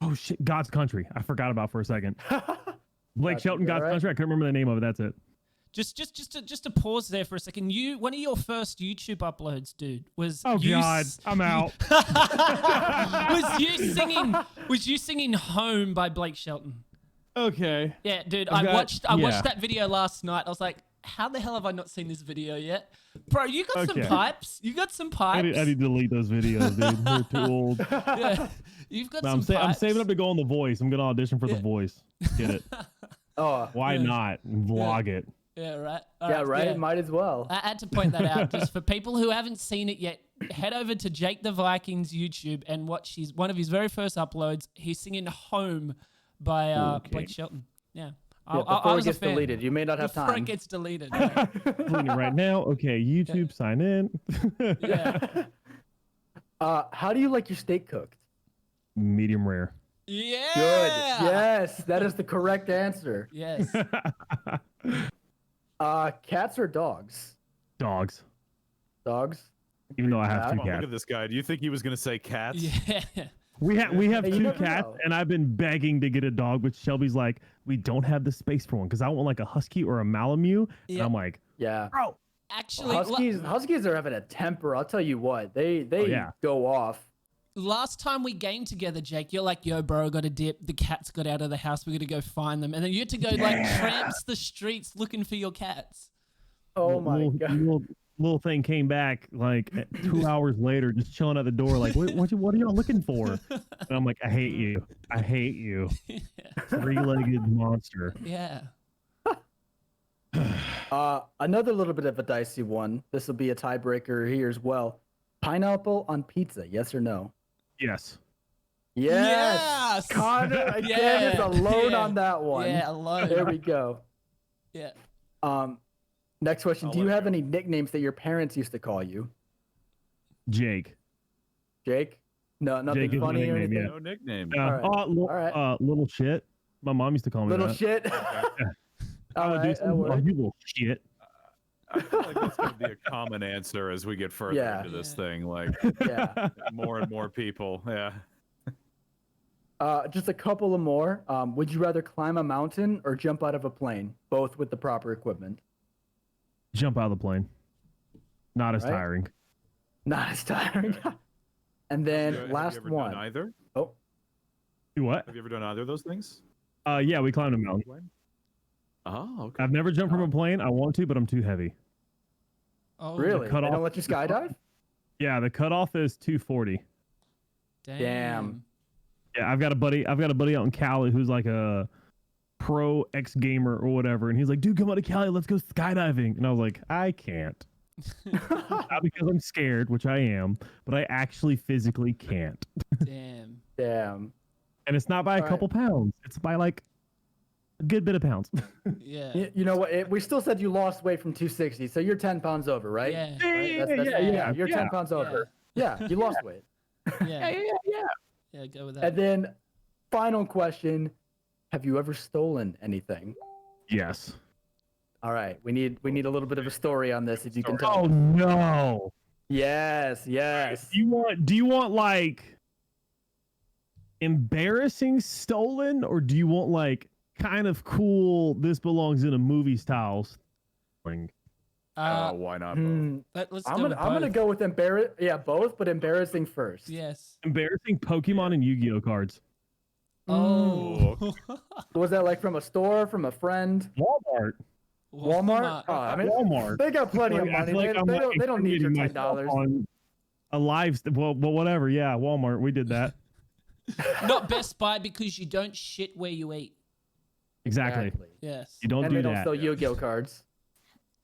Oh shit! God's Country. I forgot about for a second. Blake God's Shelton, Country, God's alright. Country. I couldn't remember the name of it. That's it. Just to pause there for a second. One of your first YouTube uploads, dude, was Oh you God, I'm out. was you singing "Home" by Blake Shelton? Okay. Yeah, dude, I've I got- watched that video last night. I was like, how the hell have I not seen this video yet? Bro, you got some Okay. pipes. You got some I pipes. need to delete those videos, dude. They're too old. Yeah. You've got No, some I'm pipes. saving up to go on The Voice. I'm gonna audition for The Voice. Get it? Oh, Why not? Vlog it. Yeah, right. yeah, right. Might as well. I had to point that out just for people who haven't seen it yet. Head over to Jake the Viking's YouTube and watch one of his very first uploads. He's singing "Home" by Okay. Blake Shelton. Yeah. Yeah, I before it was a gets fan. deleted, you may not have Before time. it gets deleted. Doing it right now. Okay, YouTube, sign in. Yeah. How do you like your steak cooked? Medium rare. Yeah. Good. Yes, that is the correct answer. Yes. Cats or dogs? Dogs. Dogs. Even though I have Cat. two Come on, look cats. at this guy. Do you think he was gonna say cats? Yeah. We have Hey, you two never cats, know. and I've been begging to get a dog, but Shelby's like, we don't have the space for one because I want like a husky or a Malamute. And Yeah. I'm like, Yeah. bro, Actually, Huskies are having a temper. I'll tell you what. They yeah. go off. last time we gamed together, Jake, you're like, yo, bro, got a dip. The cats got out of the house. We got to go find them. And then you had to go like tramps the streets looking for your cats. Oh my little, god. Little thing came back like 2 hours later, just chilling at the door, like, what are y'all looking for? And I'm like, I hate you. I hate you. Three-legged monster. Yeah. Another little bit of a dicey one. This will be a tiebreaker here as well. Pineapple on pizza, yes or no? Yes. Yes. Yes! Connor again Yeah, is alone yeah, on that one. Yeah, alone. There we go. Yeah. Next question. I'll Do you let have go. any nicknames that your parents used to call you? Jake. Jake? No, nothing Jake is my funny or nickname, anything? No nickname. All right. All right. Little shit. My mom used to call me Little that. shit. I All would do right, that something, oh, works. you little shit. I feel like that's going to be a common answer as we get further Yeah. into this thing. Like Yeah. more and more people. Yeah. Just a couple of more. Would you rather climb a mountain or jump out of a plane? Both with the proper equipment. Jump out of the plane. Not as Right. tiring. Not as tiring. And then Have you last ever one. Done either? Oh, You what? Have you ever done either of those things? Yeah, we climbed a mountain. Oh, okay. I've never jumped from a plane. I want to, but I'm too heavy. Oh, really? They cutoff- don't let you skydive? Yeah, the cutoff is 240. Damn. Yeah, I've got a buddy out in Cali who's like a pro ex gamer or whatever, and he's like, "Dude, come out to Cali, let's go skydiving." And I was like, "I can't." Not because I'm scared, which I am, but I actually physically can't. Damn. Damn. And it's not by a All couple pounds; it's by like a good bit of pounds. Yeah. You know what? We still said you lost weight from 260, so you're 10 pounds over, right? Yeah. Right? Yeah. You're 10 pounds over. Yeah, you lost weight. Yeah. Yeah, go with that. And then, final question: have you ever stolen anything? Yes. All right, we need a little bit of a story on this, if you can tell. Oh no. Yes. Do you want like embarrassing stolen, or do you want like kind of cool, this belongs in a movie style thing? Why not both? Let's I'm go with gonna both. go with both, but embarrassing first. Yes. Embarrassing Pokemon and Yu-Gi-Oh cards. Oh. Was that like from a store, from a friend? Walmart. Walmart? Oh, I mean, Walmart. they got plenty of Like, I money. feel like I'm, like, They don't need your incriminating $10. myself on a live, well, whatever. Yeah, Walmart. We did that. Not Best Buy, because you don't shit where you eat. Exactly. Yes. You don't And do they don't that. sell Yu-Gi-Oh cards.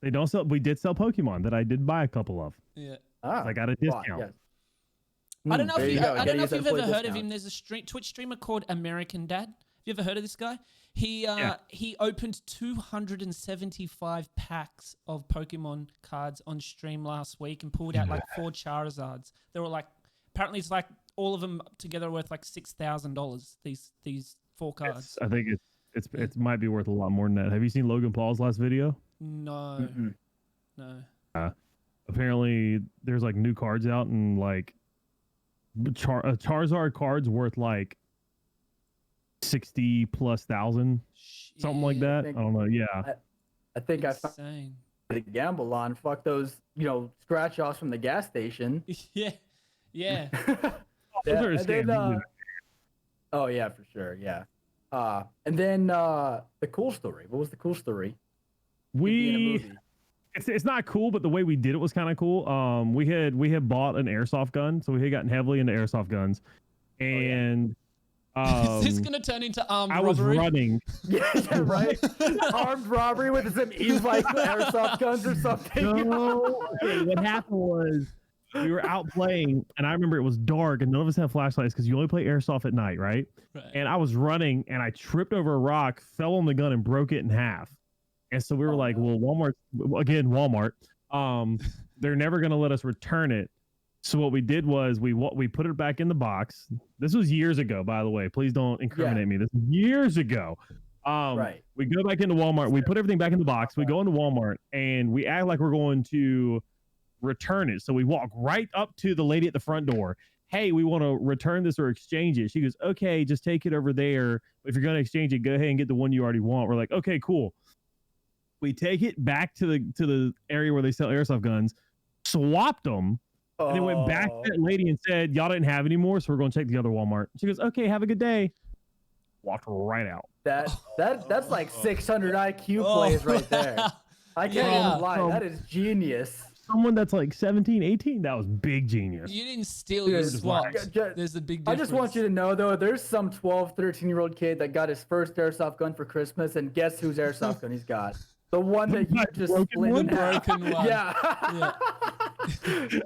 They don't sell. We did sell Pokemon that I did buy a couple of. Yeah. Ah, I got a well, discount. yes. I don't know There if you you, go. I Gotta don't know use if you've that ever employee heard of him. discount. There's a Twitch streamer called American Dad. Have you ever heard of this guy? He opened 275 packs of Pokemon cards on stream last week and pulled out like 4 Charizards. They were like, apparently it's like all of them together worth like $6,000. These 4 cards. I think it might be worth a lot more than that. Have you seen Logan Paul's last video? No. No. Apparently, there's like new cards out, and like Charizard cards worth like 60,000+, something like that. I don't know. Yeah. I think I found Insane. to gamble on. Fuck those, scratch offs from the gas station. Yeah. Yeah. Those are a and then, scam. oh yeah, for sure. Yeah. And then the cool story. What was the cool story? Being in a movie. It's not cool, but the way we did it was kind of cool. We had bought an airsoft gun, so we had gotten heavily into airsoft guns, and Is this gonna turn into armed I was robbery? running. Yeah, right. Armed robbery with some e-bike airsoft guns or something. No, okay, what happened was we were out playing, and I remember it was dark, and none of us had flashlights because you only play airsoft at night, right? And I was running, and I tripped over a rock, fell on the gun, and broke it in half. And so we were like, well, Walmart, they're never going to let us return it. So what we did was we put it back in the box. This was years ago, by the way. Please don't incriminate me. This was years ago. Right. We go back into Walmart. We put everything back in the box. We go into Walmart, and we act like we're going to return it. So we walk right up to the lady at the front door. Hey, we want to return this or exchange it. She goes, okay, just take it over there. If you're going to exchange it, go ahead and get the one you already want. We're like, okay, cool. We take it back to the area where they sell airsoft guns, swapped them, and then went back to that lady and said, y'all didn't have any more, so we're going to check the other Walmart. She goes, okay, have a good day. Walked right out. That's like 600 IQ plays right there. I can't even lie. That is genius. Someone that's like 17, 18, that was big genius. You didn't steal your swaps. There's a big difference. I just want you to know, though, there's some 12, 13-year-old kid that got his first airsoft gun for Christmas, and guess whose airsoft gun he's got? The one that you just split in half. Broken one. Yeah.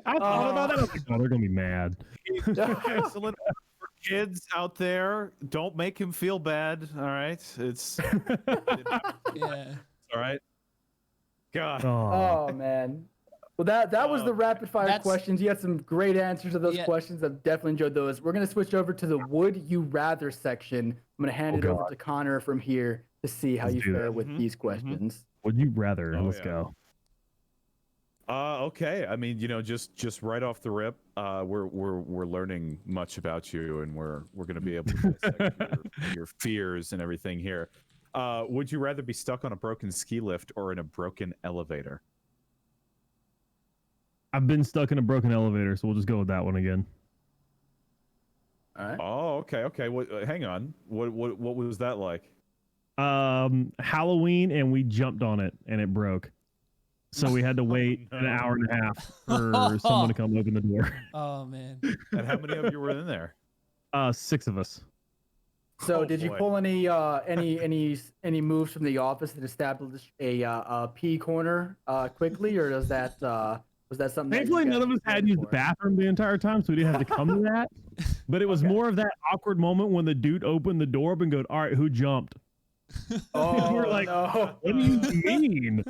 I thought about that. I was like, oh, they're going to be mad. Excellent. For kids out there, don't make him feel bad. All right. It's Yeah. all right. God. Oh, man. Well, that was the rapid fire questions. You had some great answers to those questions. I've definitely enjoyed those. We're going to switch over to the Would You Rather section. I'm going to hand it over to Connor from here to see how you fare with these questions. Would you rather? Let's go. Okay. I mean, just right off the rip, we're learning much about you, and we're going to be able to dissect your fears and everything here. Would you rather be stuck on a broken ski lift or in a broken elevator? I've been stuck in a broken elevator, so we'll just go with that one again. All right. Oh, okay. Hang on. What was that like? Halloween, and we jumped on it, and it broke. So we had to wait an hour and a half for someone to come open the door. Oh man. And how many of you were in there? 6 of us. So did you pull any moves from the office that established a pee corner quickly, or was that something? Thankfully, none of us had used the bathroom the entire time, so we didn't have to come to that. But it was more of that awkward moment when the dude opened the door up and go, "All right, who jumped?" Oh, We're like, no. what do you mean?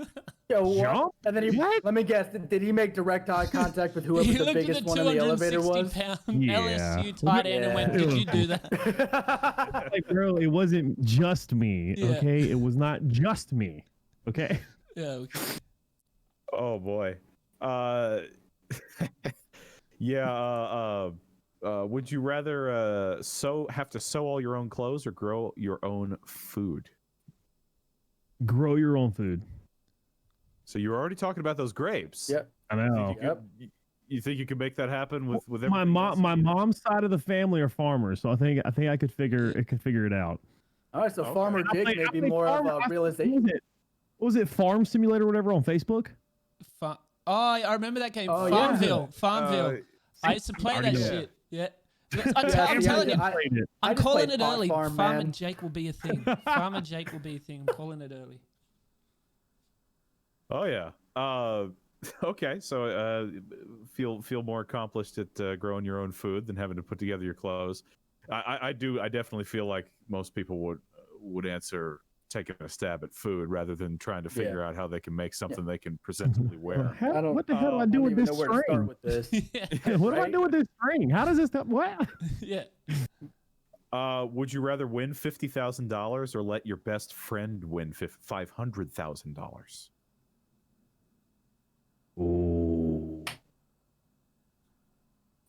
Yo, what? Jump? And then What? let me guess, did he make direct eye contact with whoever He the looked at biggest the one in the elevator was? 260-pound Yeah. LSU tight end and went, Yeah. "Did you do that?" Like, bro, it wasn't just me. Yeah. Okay, it was not just me. Okay. Yeah. Okay. Oh boy. Yeah. Would you rather have to sew all your own clothes or grow your own food? Grow your own food. So you were already talking about those grapes. Yep. I know. You think you could make that happen with My everything else? my mom's side of the family are farmers, so I think I could figure it out. All right, so Okay. Farmer Dick I may be play more of Farmer- a realization. What was it Farm Simulator or whatever on Facebook? Oh, I remember that game. Oh, yeah. Farmville. I used to play that Yeah. shit. Yeah. Yeah, I'm see, telling you, I Played it. I'm just calling played it Pot early. Farm, Farmer man. Jake will be a thing. Farmer Jake will be a thing. I'm calling it early. Oh yeah. Okay. So feel more accomplished at growing your own food than having to put together your clothes. I definitely feel like most people would answer taking a stab at food rather than trying to figure out how they can make something they can presentably wear. What the hell do I I do don't with even this know where to start string? with this. Yeah. What do I Right? do with this string? How does this stuff? What? Yeah. Would you rather win $50,000 or let your best friend win $500,000? Ooh.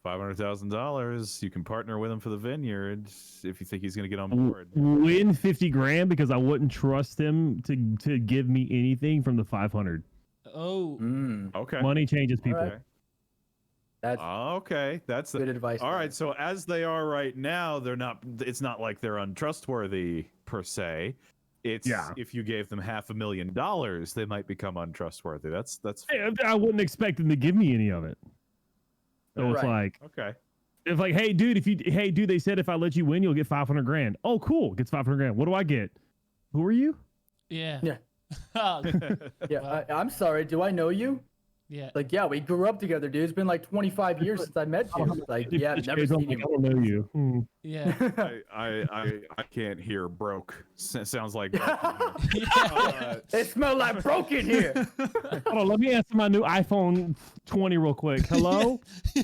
$500,000. You can partner with him for the vineyard if you think he's going to get on board. Win 50 grand because I wouldn't trust him to give me anything from the 500. Oh. Okay. Money changes people. right. That's Okay. That's good advice. All there. right. So as they are right now, they're not. It's not like they're untrustworthy per se. It's if you gave them $500,000, they might become untrustworthy. That's I wouldn't expect them to give me any of it. So it's Right. like, okay. it's like, hey, dude, they said if I let you win, you'll get 500 grand. Oh, cool. Gets 500 grand. What do I get? Who are you? Yeah. Yeah. Oh, Yeah, I'm sorry. Do I know you? yeah. Like, yeah, we grew up together, dude. It's been like 25 years since I met you. It's like, yeah, I've never seen I you. don't know you. Hmm. Yeah. I can't hear broke. Sounds like. Yeah. It smelled like broken here. Hold on, let me answer my new iPhone 20 real quick. Hello?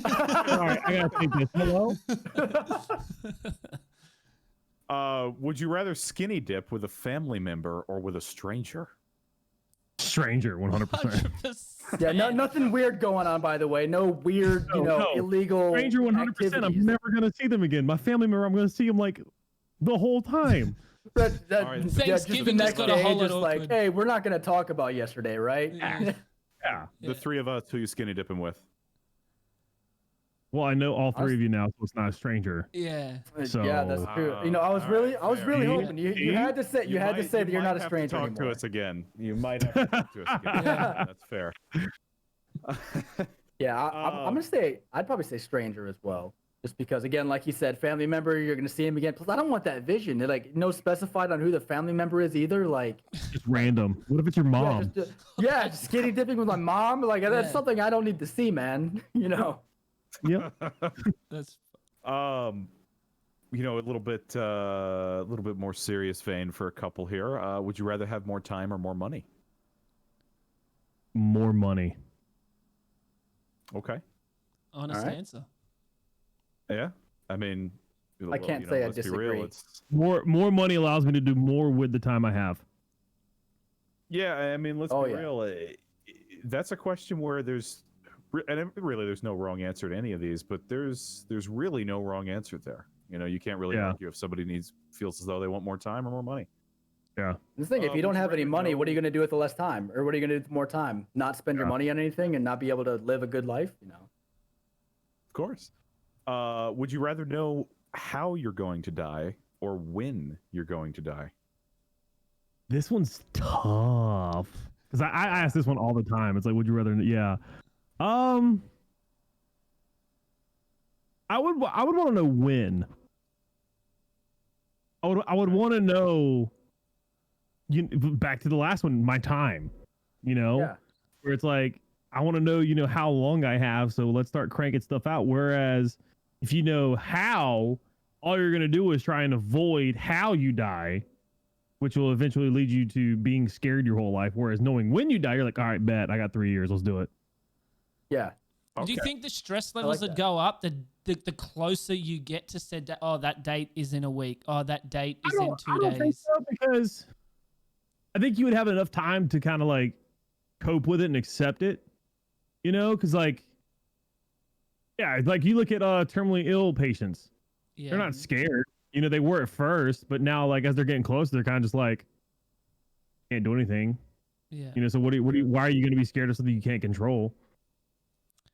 All right, I gotta take this. Hello? Would you rather skinny dip with a family member or with a stranger? Stranger, 100%. 100%. Yeah, nothing weird going on, by the way. No weird, No. illegal. Stranger, 100%. I'm activities. never gonna see them again. My family member, I'm gonna see them like the whole time. All right. Yeah, just the Thanksgiving next just got a day, whole lot just like, awkward. hey, we're not gonna talk about yesterday, right? Yeah. Yeah. The three of us, who you skinny dipping with? Well, I know all three of you now, so it's not a stranger. Yeah. So- Yeah, that's true. I was really hoping you had to say that you're not a stranger talk anymore. to us again. You might have to talk to us again. Yeah. That's fair. Yeah, I'm gonna say I'd probably say stranger as well, just because again, like you said, family member, you're gonna see him again. Plus, I don't want that vision. They're like no specified on who the family member is either. Like, Just random. What if it's your mom? just skinny dipping with my mom. Like that's Yeah. something I don't need to see, man. Yep. That's A little bit more serious vein for a couple here. Would you rather have more time or more money? More money. Okay. honest All right. answer. Yeah. I mean, I can't say I let's be real. disagree. It's More money allows me to do more with the time I have. yeah. I mean, let's Oh, be yeah. real. That's a question where there's no wrong answer to any of these, but there's really no wrong answer there. You can't really Yeah. argue if somebody feels as though they want more time or more money. Yeah. The thing, if you would don't you have any rather money, what are know- you gonna do with the less time, or what are you gonna do with more time? Not spend your Yeah. money on anything and not be able to live a good life? Of course. Would you rather know how you're going to die or when you're going to die? This one's tough because I ask this one all the time. It's like, would you rather? Yeah. I would want to know when. I would want to know. Back to the last one, my time. Yeah. Where it's like I want to know, how long I have. So let's start cranking stuff out. Whereas if you know how, all you're gonna do is try and avoid how you die. which will eventually lead you to being scared your whole life. Whereas knowing when you die, you're like, all right, bet I got 3 years. Let's do it. Yeah. Do you think the stress levels like would that. go up the closer you get to said that? Oh, that date is in a week. Oh, that date is in 2 I don't think days. so, because I think you would have enough time to kind of like cope with it and accept it, you know? Because like, yeah, like you look at terminally ill patients, Yeah. they're not scared. You know, they were at first, but now like as they're getting closer, they're kind of just like, can't do anything. Yeah. You know, so why are you going to be scared of something you can't control?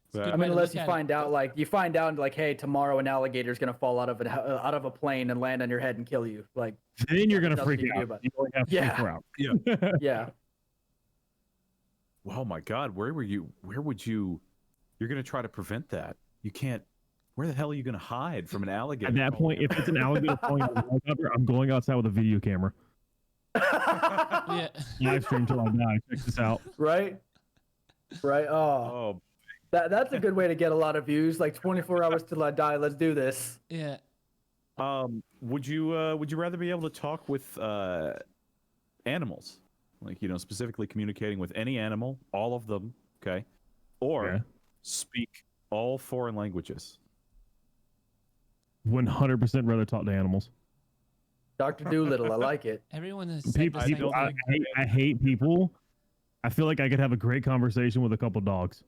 It's a good I way mean, to unless look you at find it. out, like, hey, tomorrow an alligator's gonna fall out of a plane and land on your head and kill you. Like, Then you're going to nothing freak you can do out. about it. You only have Yeah. 24 hours. yeah, Oh my God, where would you? You're going to try to prevent that. You can't. Where the hell are you going to hide from an alligator? At that point, if it's an alligator falling out of the helicopter, I'm going outside with a video camera. Yeah. Live stream till I die. Check this out. right. Oh, Oh, that's a good way to get a lot of views. Like 24 hours till I die. Let's do this. Yeah. would you rather be able to talk with animals, like specifically communicating with any animal, all of them, okay, or Yeah. speak all foreign languages? 100% rather talk to animals. Dr. Doolittle, I like it. Everyone has said People, the same don't thing. I hate people. I feel like I could have a great conversation with a couple dogs.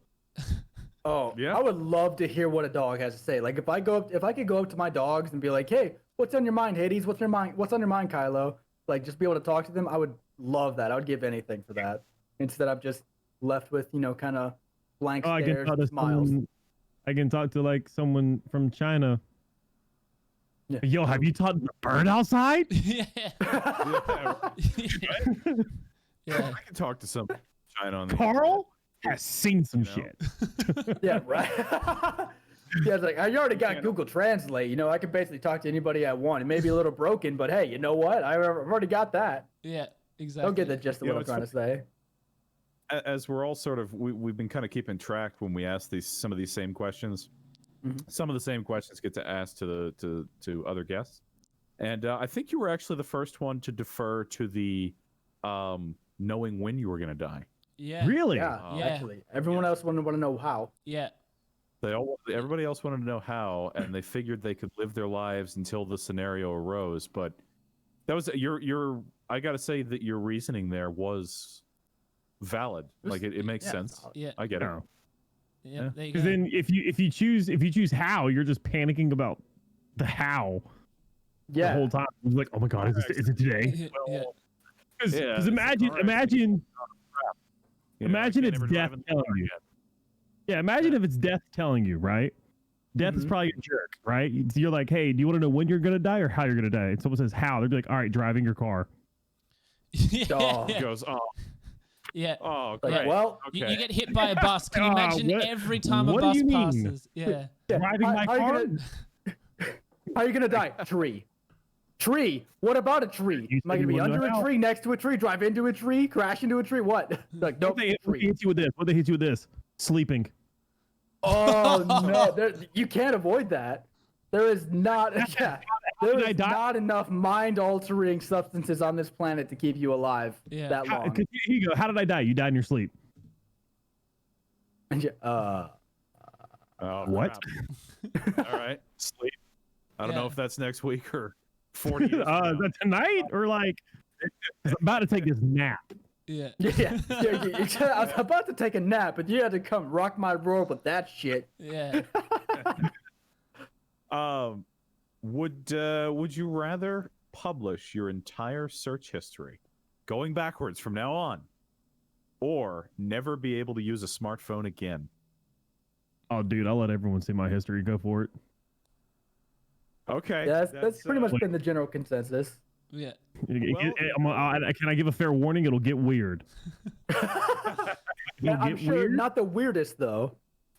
Oh, Yeah. I would love to hear what a dog has to say. Like if I could go up to my dogs and be like, "Hey, what's on your mind, Hades? What's on your mind, Kylo?" Like just be able to talk to them. I would love that. I would give anything for that. Instead of just left with, kind of blank Oh, I can stares talk to and smiles. I can talk to like someone from China. Yeah. Yo, have you taught the bird outside? Yeah. Yeah. I can talk to some China on the Carl has seen some You know? shit. Yeah, right. Yeah, it's like I already got Google Translate. I can basically talk to anybody I want. It may be a little broken, but hey, you know what? I've already got that. Yeah. Exactly. Don't get the gist of what I'm it's trying to say. As we're all sort of we've been kind of keeping track when we ask some of these same questions. Mhm. Some of the same questions get to ask to other guests, and I think you were actually the first one to defer to the knowing when you were going to die. Yeah. Really? Yeah, Yeah. actually. Everyone else want to know how. Yeah. Everybody else wanted to know how, and they figured they could live their lives until the scenario arose. But that was your. I got to say that your reasoning there was valid. Like it makes sense. Yeah. I get it. No. Yeah. There you go. Because then if you choose how, you're just panicking about the how the Yeah. whole time. It's like, oh my god, is it today? Yeah. Because Yeah, it's imagine all right. imagine You know, I imagine can't it's ever death drive in the telling car you. yet. Yeah, imagine if it's death telling you, right? Death is Mhm. probably a jerk, right? You're like, hey, do you want to know when you're gonna die or how you're gonna die? And someone says how, they'd be like, all right, driving your car. Yeah. Oh. He goes, Yeah. oh, Like, great. well, okay. You get hit by a bus. Can you imagine what- every time a what do bus you mean? passes? Yeah. yeah, Driving my how you car? how are you gonna die? Tree. What about a tree? You Am I said gonna you be wanna under know a how. tree, next to a tree, drive into a tree, crash into a tree? What? Like, What nope, they tree. hit you with this? What they hit you with this? Sleeping. Oh no, you can't avoid that. There is not. Yeah, there did I is die? not enough mind-altering substances on this planet to keep you alive Yeah. that long. Here you go. How did I die? You died in your sleep. Oh, What? crap. All right. Sleep. I don't know Yeah. if that's next week or 40 years. Is from now. that tonight or like? 'Cause I'm about to take this nap. Yeah. Yeah, I was about to take a nap, but you had to come rock my world with that shit. Yeah. Would you rather publish your entire search history, going backwards from now on, or never be able to use a smartphone again? Oh, dude, I'll let everyone see my history. Go for it. Okay. Yeah, that's pretty much like- been the general consensus. Yeah. Can I give a fair warning? It'll get weird. Yeah, It'll I'm get sure weird. not the weirdest though.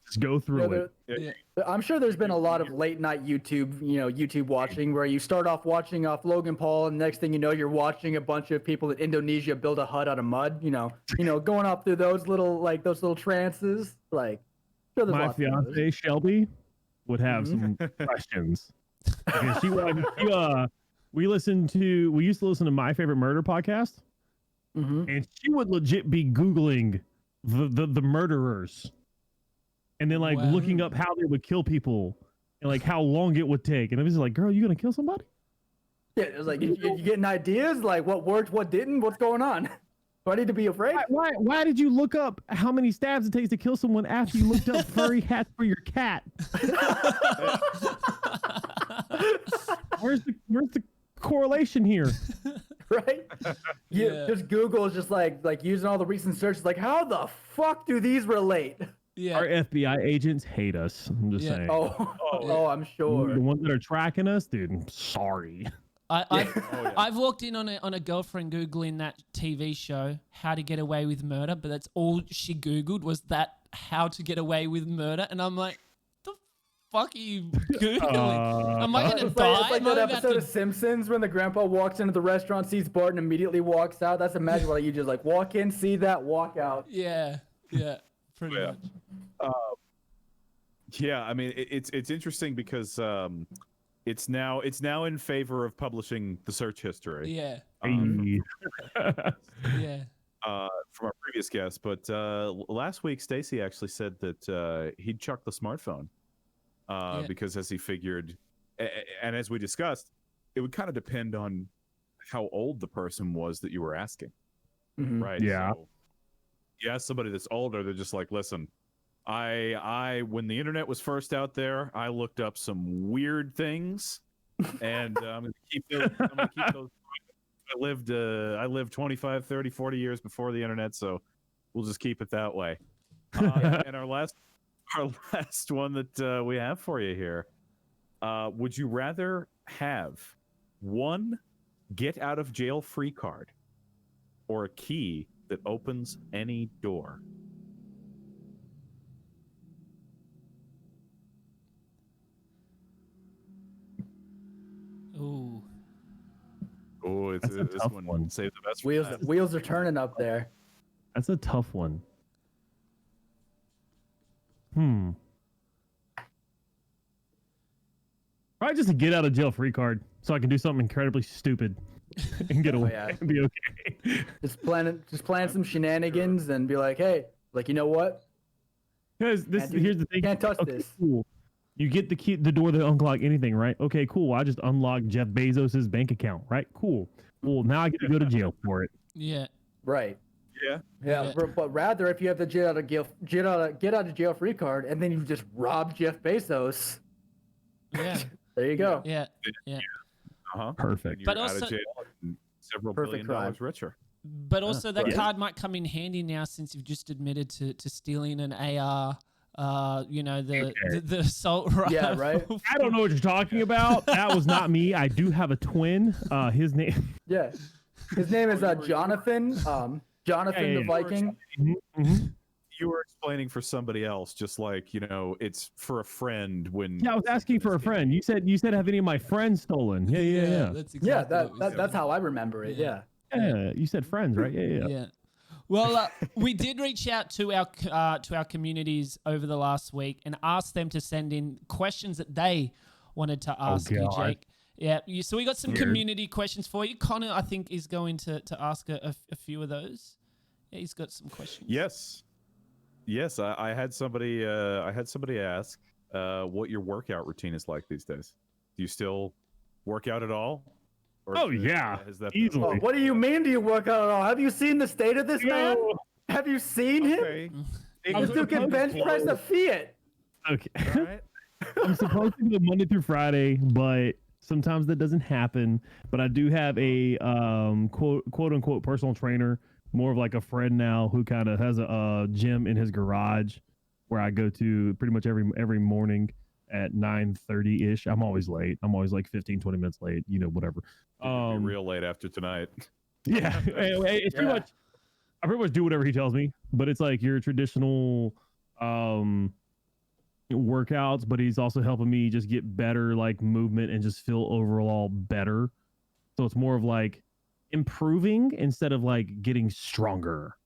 Just go through it. Yeah. I'm sure there's been a lot of late night YouTube watching where you start off watching off Logan Paul, and next thing you know, you're watching a bunch of people in Indonesia build a hut out of mud. Going up through those little trances. Like, sure there's My lots of those. fiance Shelby would have Mm-hmm. some questions. Because we used to listen to My Favorite Murder podcast, and she would legit be Googling the murderers, and then like looking up how they would kill people and like how long it would take. And I was like, girl, you gonna kill somebody? Yeah, it was like you getting ideas, like what worked, what didn't, what's going on. Do I need to be afraid? Why did you look up how many stabs it takes to kill someone after you looked up furry hats for your cat? Where's the correlation here? Right? Just Google is just like using all the recent searches. Like, how the fuck do these relate? Yeah. Our FBI agents hate us. I'm just saying. Oh, I'm sure. The ones that are tracking us, dude. I'm sorry. I've walked in on a girlfriend Googling that TV show, How to Get Away with Murder, but that's all she Googled was that How to Get Away with Murder. And I'm like, the fuck are you Googling? Am I going to die? It's like that episode of Simpsons when the grandpa walks into the restaurant, sees Bart, and immediately walks out. That's imagine what you just like walk in, see that, walk out. Yeah, pretty much. Yeah, I mean, it's interesting because it's now in favor of publishing the search history. Yeah. Yeah. From our previous guest, but last week Stacy actually said that he'd chuck the smartphone because, as he figured, and as we discussed, it would kind of depend on how old the person was that you were asking, right? Yeah. So, you ask somebody that's older, they're just like, listen, I when the internet was first out there, I looked up some weird things, and I'm going to keep those. I lived 25, 30, 40 years before the internet, so we'll just keep it that way. And our last one that we have for you here. Would you rather have one get out of jail free card or a key that opens any door? Ooh. Oh, it's That's a this tough one. one. Save the best. Wheels are turning up there. That's a tough one. Probably just a get out of jail free card so I can do something incredibly stupid and get away and be okay. Just plan some shenanigans and be like, hey, like, you know what? Because here's the thing. Can't touch Okay, this. cool. You get the key, the door to unlock anything, right? Okay, cool. I just unlocked Jeff Bezos's bank account, right? Cool. Well, now I get to go to jail for it. Yeah. Right. Yeah. But rather, if you have the get out of jail free card, and then you just rob Jeff Bezos, Yeah. there you go. Yeah. Perfect. You're But out also- of jail and several Perfect billion crime. dollars richer. But also that right. card might come in handy now since you've just admitted to stealing an AR. The assault rifle. Yeah, right. I don't know what you're talking about. That was not me. I do have a twin. His name. Yeah. His name is Jonathan. Jonathan the Viking. You were explaining for somebody else, just like, it's for a friend when. Yeah, I was asking for a friend. You said have any of my friends stolen? Yeah. That's exactly what we said. That's how I remember it. Yeah. Yeah, you said friends, right? Yeah. Well, we did reach out to our communities over the last week and asked them to send in questions that they wanted to ask you, Jake. Yeah, so we got some community questions for you. Connor, I think, is going to ask a few of those. Yeah, he's got some questions. Yes. I had somebody ask what your workout routine is like these days. Do you still work out at all? Or has that easily. Oh, what do you mean? Do you work out at all? Have you seen the state of this man? Have you seen him? This dude can bench press a Fiat. Okay. All right. I'm supposed to do Monday through Friday, but sometimes that doesn't happen. But I do have a quote unquote personal trainer, more of like a friend now, who kind of has a gym in his garage where I go to pretty much every morning at 9:30 ish. I'm always late. I'm always like 15, 20 minutes late, whatever. Be real late after tonight. Yeah. It's pretty much, I pretty much do whatever he tells me, but it's like your traditional workouts, but he's also helping me just get better like movement and just feel overall better. So it's more of like improving instead of like getting stronger.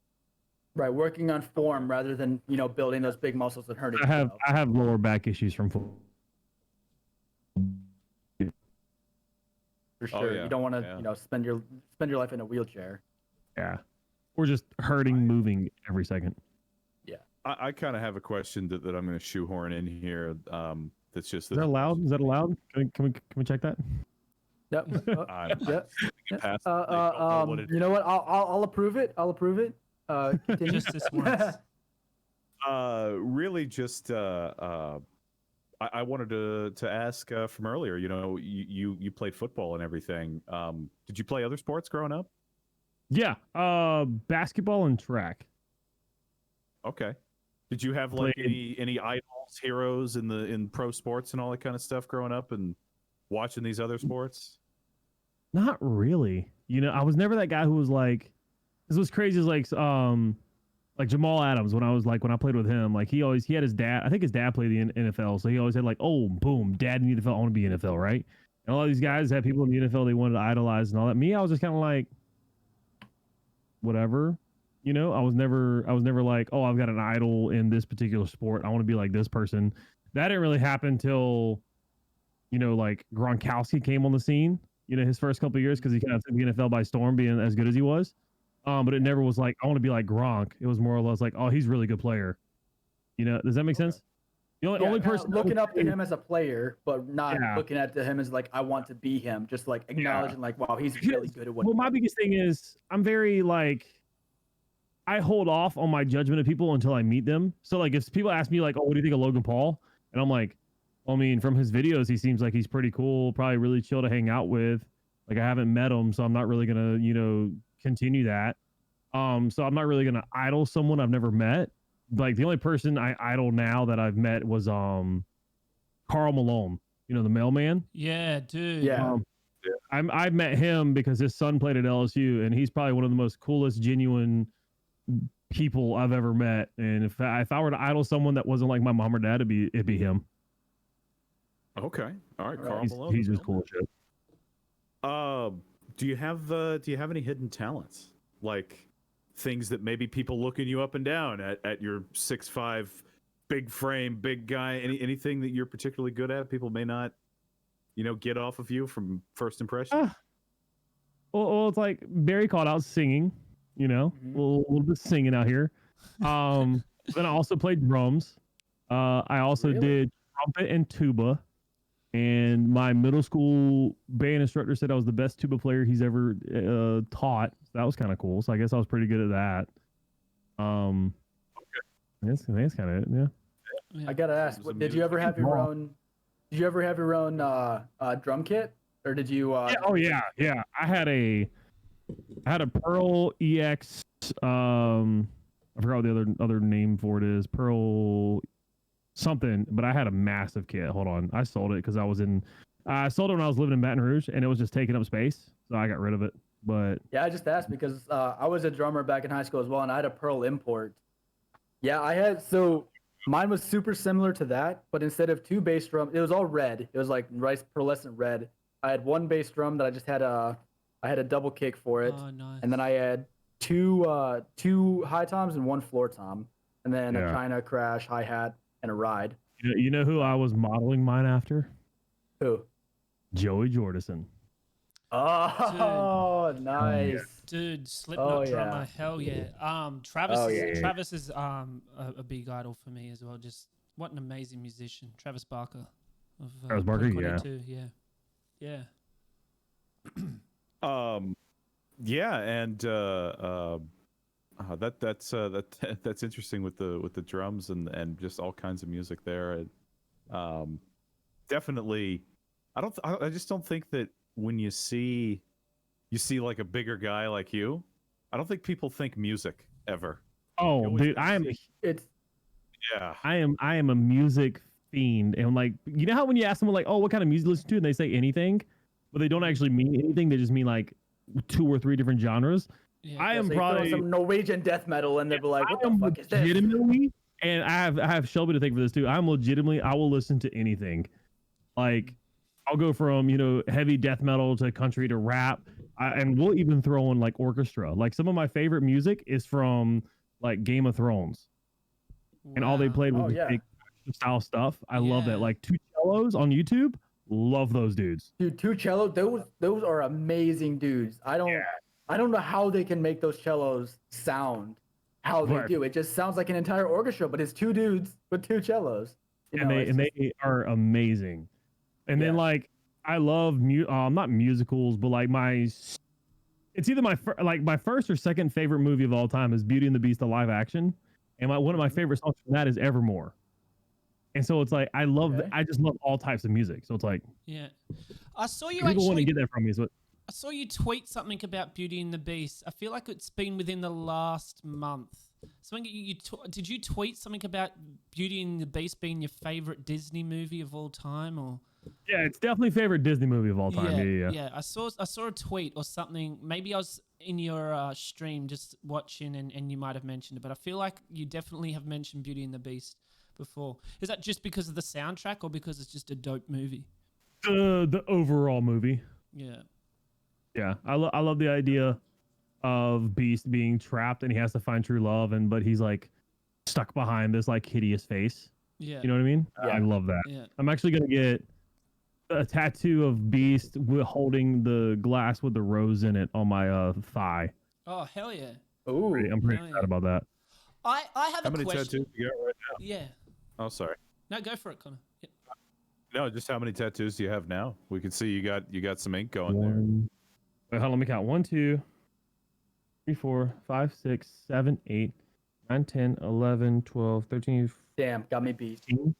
Right, working on form rather than building those big muscles and hurting. I have lower back issues from football. for sure. yeah, You don't want to, yeah. spend your life in a wheelchair. Yeah. Or just hurting, moving every second. Yeah. I kind of have a question that I'm going to shoehorn in here. That's just Is that allowed? Is that allowed? Can we check that? Yep. I'm Yeah. skipping past it. They don't know what it You know what? I'll approve it. I'll approve it. Continue. Just this once. Really just I wanted to ask from earlier, you played football and everything. Did you play other sports growing up? Yeah. Basketball and track. Okay. Did you have like any idols, heroes in pro sports and all that kind of stuff growing up and watching these other sports? Not really. I was never that guy who was like, this was crazy as like Jamal Adams when I played with him, like he had his dad. I think his dad played the NFL, so he always had like, oh, boom, dad in the NFL, I want to be NFL, right? And a lot of these guys had people in the NFL they wanted to idolize and all that. Me, I was just kind of like, whatever. I was never like, oh, I've got an idol in this particular sport, I want to be like this person. That didn't really happen till, like Gronkowski came on the scene. His first couple of years, because he kind of took the NFL by storm, being as good as he was. But it never was like, I want to be like Gronk. It was more or less like, oh, he's a really good player. Does that make sense? The only person looking up to him as a player, but not looking at him as like, I want to be him. Just like acknowledging like, wow, he's really good at what. Well, my biggest thing is I'm very like, I hold off on my judgment of people until I meet them. So like, if people ask me like, oh, what do you think of Logan Paul? And I'm like, I mean, from his videos, he seems like he's pretty cool, probably really chill to hang out with. Like, I haven't met him, so I'm not really gonna, continue that. So I'm not really gonna idol someone I've never met. Like, the only person I idol now that I've met was Carl Malone, the mailman. Yeah, dude. Yeah. I met him because his son played at LSU, and he's probably one of the most coolest, genuine people I've ever met. And if I were to idol someone that wasn't like my mom or dad, it'd be him. Okay. All right. Carl Malone. He's just cool as shit. Do you have any hidden talents? Like things that maybe people looking you up and down at your 6'5", big frame, big guy, anything that you're particularly good at, people may not, get off of you from first impression? Well, it's like Barry called out singing, a little bit singing out here. Then I also played drums. I also did trumpet and tuba. And my middle school band instructor said I was the best tuba player he's ever taught. So that was kind of cool. So I guess I was pretty good at that. That's kind of it. Yeah. I gotta ask, did you ever have your own? Did you ever have your own drum kit, or did you? Yeah. I had a Pearl EX. I forgot what the other name for it is. Pearl something, but I had a massive kit. Hold on, I sold it because I sold it when I was living in Baton Rouge, and it was just taking up space, so I got rid of it. But yeah, I just asked because I was a drummer back in high school as well, and I had a Pearl import. Yeah, I had, so mine was super similar to that, but instead of two bass drums, it was all red. It was like rice pearlescent red. I had one bass drum that I just had I had a double kick for it, Nice. and then I had two high toms and one floor tom, and then a China crash, hi hat, and a ride. You know who I was modeling mine after? Who? Joey Jordison. Oh, nice. Dude, Slipknot drummer, hell yeah. Travis is a big idol for me as well. Just what an amazing musician, Travis Barker. Travis Barker, yeah. Yeah, and that's interesting with the drums and just all kinds of music there. And definitely, I just don't think that when you see like a bigger guy like you, I don't think people think music ever. Oh, dude, I am a music fiend, and like, you know how when you ask someone like, oh, what kind of music you listen to, and they say anything, but they don't actually mean anything, they just mean like 2 or 3 different genres. Yeah. I am probably some Norwegian death metal, and they'll be like, what the fuck is this? Legitimately, and I have Shelby to thank for this too. I will listen to anything. Like, I'll go from, heavy death metal to country to rap, and we'll even throw in like orchestra. Like, some of my favorite music is from like Game of Thrones, and all they played was big style stuff. I love that. Like 2 cellos on YouTube, Love those dudes. Dude, two cello, those are amazing dudes. I don't know how they can make those cellos sound how they Right. do. It just sounds like an entire orchestra, but it's two dudes with two cellos. You know, it's They are amazing. And then Yeah. like I love not musicals, but like it's either my first or second favorite movie of all time is Beauty and the Beast, the live action, and one of my favorite songs from that is Evermore. And so it's like I just love all types of music. So it's like Yeah. I saw you people want to actually. get that from me. So I saw you tweet something about Beauty and the Beast. I feel like it's been within the last month. Something did you tweet something about Beauty and the Beast being your favorite Disney movie of all time, or? yeah, it's definitely favorite Disney movie of all time. Yeah. I saw a tweet or something. Maybe I was in your stream just watching, and you might have mentioned it. But I feel like you definitely have mentioned Beauty and the Beast before. Is that just because of the soundtrack, or because it's just a dope movie? The overall movie. Yeah. Yeah, I love the idea of Beast being trapped and he has to find true love, but he's like stuck behind this like hideous face. Yeah. You know what I mean? Yeah. I love that. Yeah. I'm actually gonna get a tattoo of Beast holding the glass with the rose in it on my thigh. Oh hell yeah! Ooh. I'm pretty hell excited yeah. about that. I have How a many question. tattoos do you got right now? Yeah. Oh, sorry. No, go for it, Connor. Yeah. No, just how many tattoos do you have now? We can see you got some ink going Wait, hold on, let me count. 1, 2, 3, 4, 5, 6, 7, 8, 9, 10, 11, 12, 13, Damn, got me beat. 15.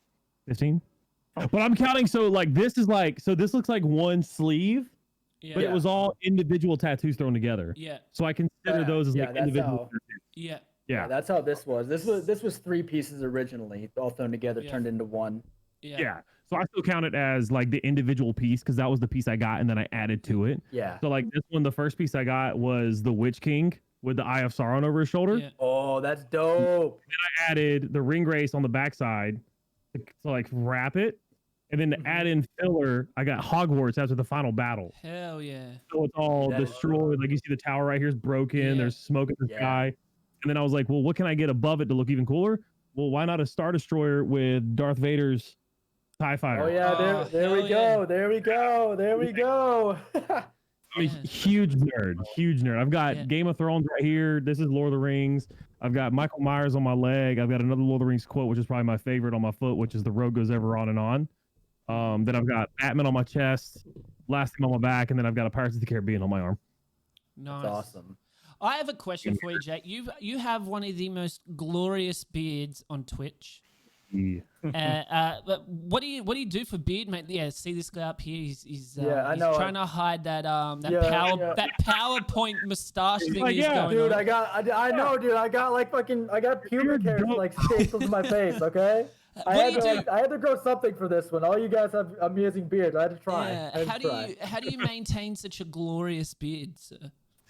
15. But I'm counting, so like this looks like one sleeve, Yeah. but it was all individual tattoos thrown together. Yeah. So I consider those as like that's individual how- tattoos. Yeah. Yeah, Yeah. that's how this was. This was 3 pieces originally, all thrown together, Yeah. turned into one. Yeah. Yeah. So I still count it as like the individual piece because that was the piece I got and then I added to it. Yeah. So like this one, the first piece I got was the Witch King with the Eye of Sauron over his shoulder. Yeah. Oh, that's dope. I added the ring grace on the backside to like wrap it. And then to add in filler, I got Hogwarts after the final battle. Hell yeah. So it's all That is destroyed. Like you see the tower right here is broken. Yeah. There's smoke in the Yeah. sky. And then I was like, well, what can I get above it to look even cooler? Well, why not a Star Destroyer with Darth Vader's TIE Fighter? Oh yeah, Oh, there hell we yeah. go. There we go. There we go. I'm a Yeah. huge nerd. I've got Yeah. Game of Thrones right here. This is Lord of the Rings. I've got Michael Myers on my leg. I've got another Lord of the Rings quote, which is probably my favorite, on my foot, which is "The road goes ever on and on." Then I've got Batman on my chest, Last Thing on my back, and then I've got a Pirates of the Caribbean on my arm. Nice. That's awesome. I have a question for you, Jake. You have one of the most glorious beards on Twitch. Yeah. But what do you do for beard, mate? Yeah, see this guy up here. He's I know. trying to hide that Yeah. that PowerPoint mustache thing like, he's yeah, going Dude, on. I know, dude. I got pubic hairs like staples in my face. Okay. I What do you do? I had to grow something for this one. All you guys have amazing beards. I had to try. Yeah. I had to try. How do you maintain such a glorious beard, sir?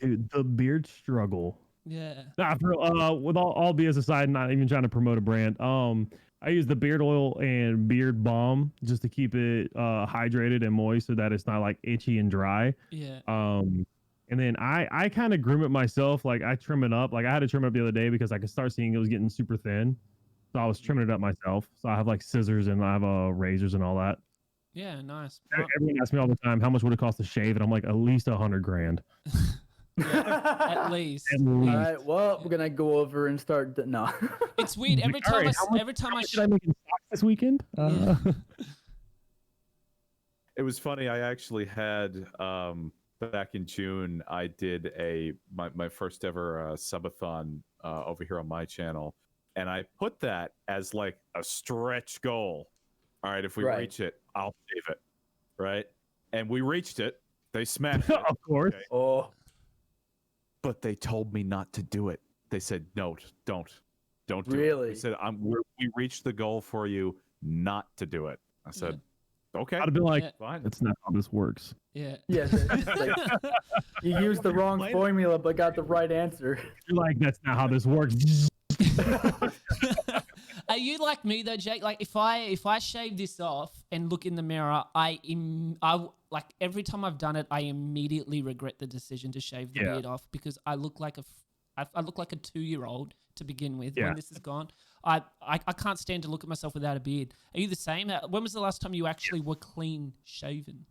Dude, the beard struggle. Yeah. Nah, with all BS aside, not even trying to promote a brand. I use the beard oil and beard balm just to keep it hydrated and moist so that it's not like itchy and dry. Yeah. And then I kind of groom it myself. Like I trim it up. Like I had to trim it up the other day because I could start seeing it was getting super thin. So I was trimming it up myself. So I have like scissors and I have razors and all that. Yeah. Nice. Everyone asks me all the time, how much would it cost to shave? And I'm like, at least $100,000. At least. At All least. right. Well, we're gonna go over and start. No. It's weird. Every All time right, I Should I make in socks this weekend? Yeah. It was funny. I actually had back in June. I did my first ever subathon over here on my channel, and I put that as like a stretch goal. All right, if we Right. reach it, I'll shave it. Right, and we reached it. They smashed it. Of course. Okay. Oh. But they told me not to do it. They said, "No, don't do it." Really? They said, "We reached the goal for you not to do it." I said, "Okay, I'd have been like, Yeah. fine." that's not how this works. Yeah. Yes. You used the wrong formula, but got the right answer. You're like, that's not how this works. Are you like me though, Jake? Like if I shave this off and look in the mirror, I like every time I've done it, I immediately regret the decision to shave the Yeah. beard off because I look like I look like a 2-year-old to begin with Yeah. when this is gone. I can't stand to look at myself without a beard. Are you the same? When was the last time you actually were clean shaven?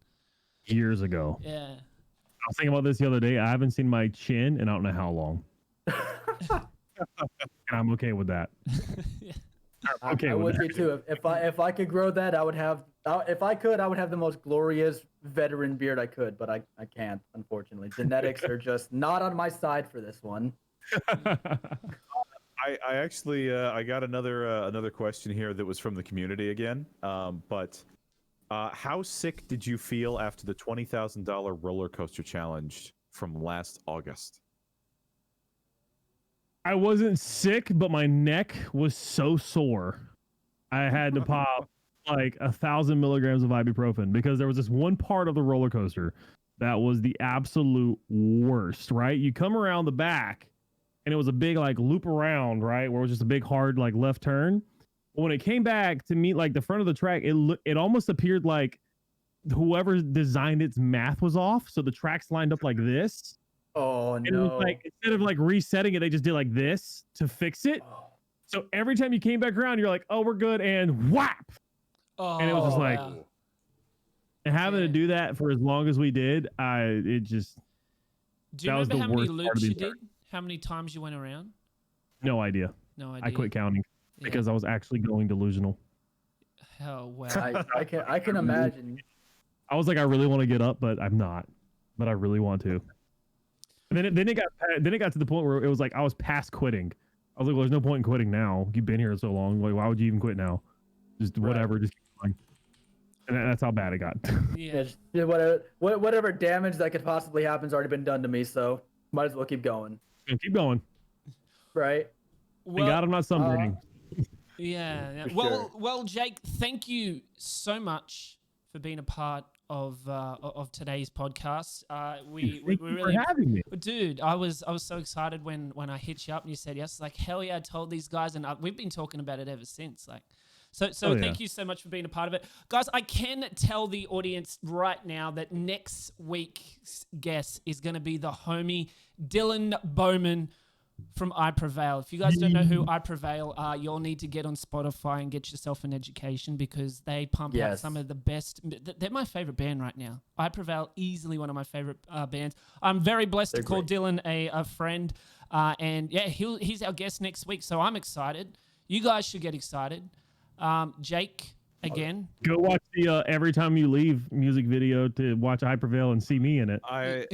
Years ago. Yeah. I was thinking about this the other day. I haven't seen my chin in I don't know how long. And I'm okay with that. Yeah. I would be too. If I could grow that, I would have. If I could, I would have the most glorious veteran beard I could, but I can't, unfortunately. Genetics are just not on my side for this one. I actually I got another question here that was from the community again. But how sick did you feel after the $20,000 roller coaster challenge from last August? I wasn't sick, but my neck was so sore. I had to pop like 1,000 milligrams of ibuprofen because there was this one part of the roller coaster that was the absolute worst, right? You come around the back and it was a big like loop around, right? Where it was just a big hard like left turn. But when it came back to meet like the front of the track, it almost appeared like whoever designed its math was off. So the tracks lined up like this. Oh And it was like instead of like resetting it, they just did like this to fix it. So every time you came back around, you're like, "Oh, we're good," and whap! Oh, And it was just like, wow. and having to Yeah. do that for as long as we did, it just Do you that was remember the how many worst part of loops the you entire- did? How many times you went around? no idea. No idea. I quit counting Yeah. because I was actually going delusional. Oh, wow. I can imagine. I was like, I really want to get up, but I'm not. But I really want to. And then it got to the point where it was like I was past quitting. I was like, well, there's no point in quitting now. You've been here so long. Like, why would you even quit now? Just whatever. Just keep going. And that's how bad it got. Yeah. Yeah, whatever damage that could possibly happen's already been done to me, so might as well keep going. Keep going. Right? Thank God I'm not sunburning. Yeah. For Well, Jake, thank you so much for being a part of today's podcast. We Thank you really, for having me. dude. I was so excited when I hit you up and you said yes. Like, hell yeah, I told these guys, and we've been talking about it ever since. Like, so thank you so much for being a part of it, guys. I can tell the audience right now that next week's guest is going to be the homie Dylan Bowman from I Prevail. If you guys don't know who I Prevail are, you'll need to get on Spotify and get yourself an education because they pump out some of the best. They're my favorite band right now. I Prevail, easily one of my favorite bands. I'm very blessed to call Dylan a friend. And yeah, he's our guest next week. So I'm excited. You guys should get excited. Jake, again. Go watch the Every Time You Leave music video to watch I Prevail and see me in it. I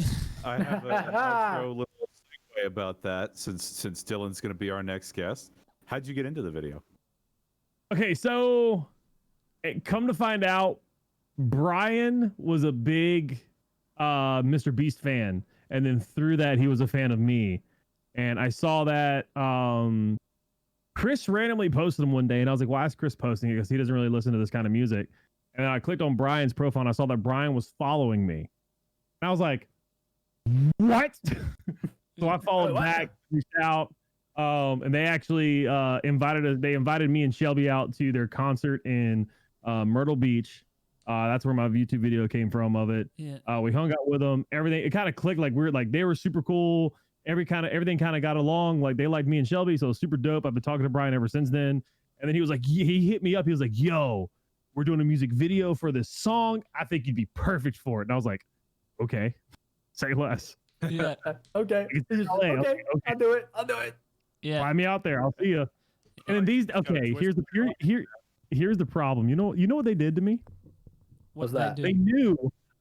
have an outro little segue about that since Dylan's going to be our next guest. How'd you get into the video? Okay, so come to find out, Brian was a big MrBeast fan, and then through that he was a fan of me, and I saw that Chris randomly posted him one day, and I was like, why is Chris posting it? Because he doesn't really listen to this kind of music. And then I clicked on Brian's profile, and I saw that Brian was following me, and I was like, what? So I followed back, reached out, and they actually invited me and Shelby out to their concert in Myrtle Beach. That's where my YouTube video came from of it. Yeah. We hung out with them. Everything, it kind of clicked. Like they were super cool. Everything kind of got along. Like they liked me and Shelby, so it was super dope. I've been talking to Brian ever since then. And then he was like, he hit me up. He was like, yo, we're doing a music video for this song. I think you'd be perfect for it. And I was like, okay, say less. Yeah. Okay. LA. Okay. I'll do it. Yeah. Fly me out there. I'll see you. And then these. Okay. Here's the problem. You know what they did to me? What's that? They knew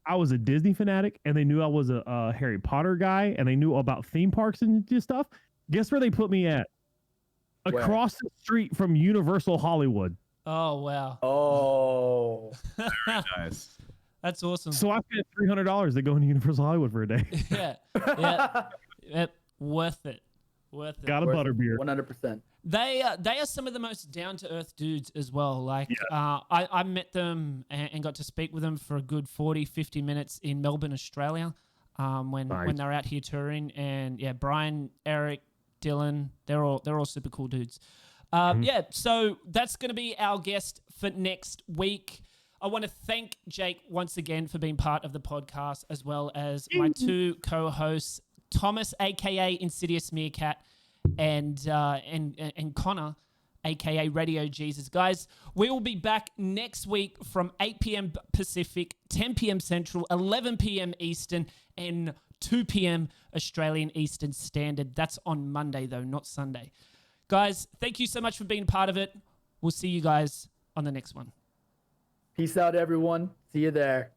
I was a Disney fanatic, and they knew I was a Harry Potter guy, and they knew about theme parks and stuff. Guess where they put me at? Across the street from Universal Hollywood. Oh, wow. Oh. Nice. That's awesome. So I spent $300 to go into Universal Hollywood for a day. Yeah. Worth it. Got a butterbeer. 100%. They are some of the most down to earth dudes as well. Like I met them and got to speak with them for a good 40-50 minutes in Melbourne, Australia, when they're out here touring. And yeah, Brian, Eric, Dylan, they're all super cool dudes. Yeah, so that's going to be our guest for next week. I want to thank Jake once again for being part of the podcast, as well as my two co-hosts, Thomas, aka Insidious Meerkat, and Connor, aka Radio Jesus. Guys, we will be back next week from 8 p.m. Pacific, 10 p.m. Central, 11 p.m. Eastern, and 2 p.m. Australian Eastern Standard. That's on Monday, though, not Sunday. Guys, thank you so much for being a part of it. We'll see you guys on the next one. Peace out, everyone. See you there.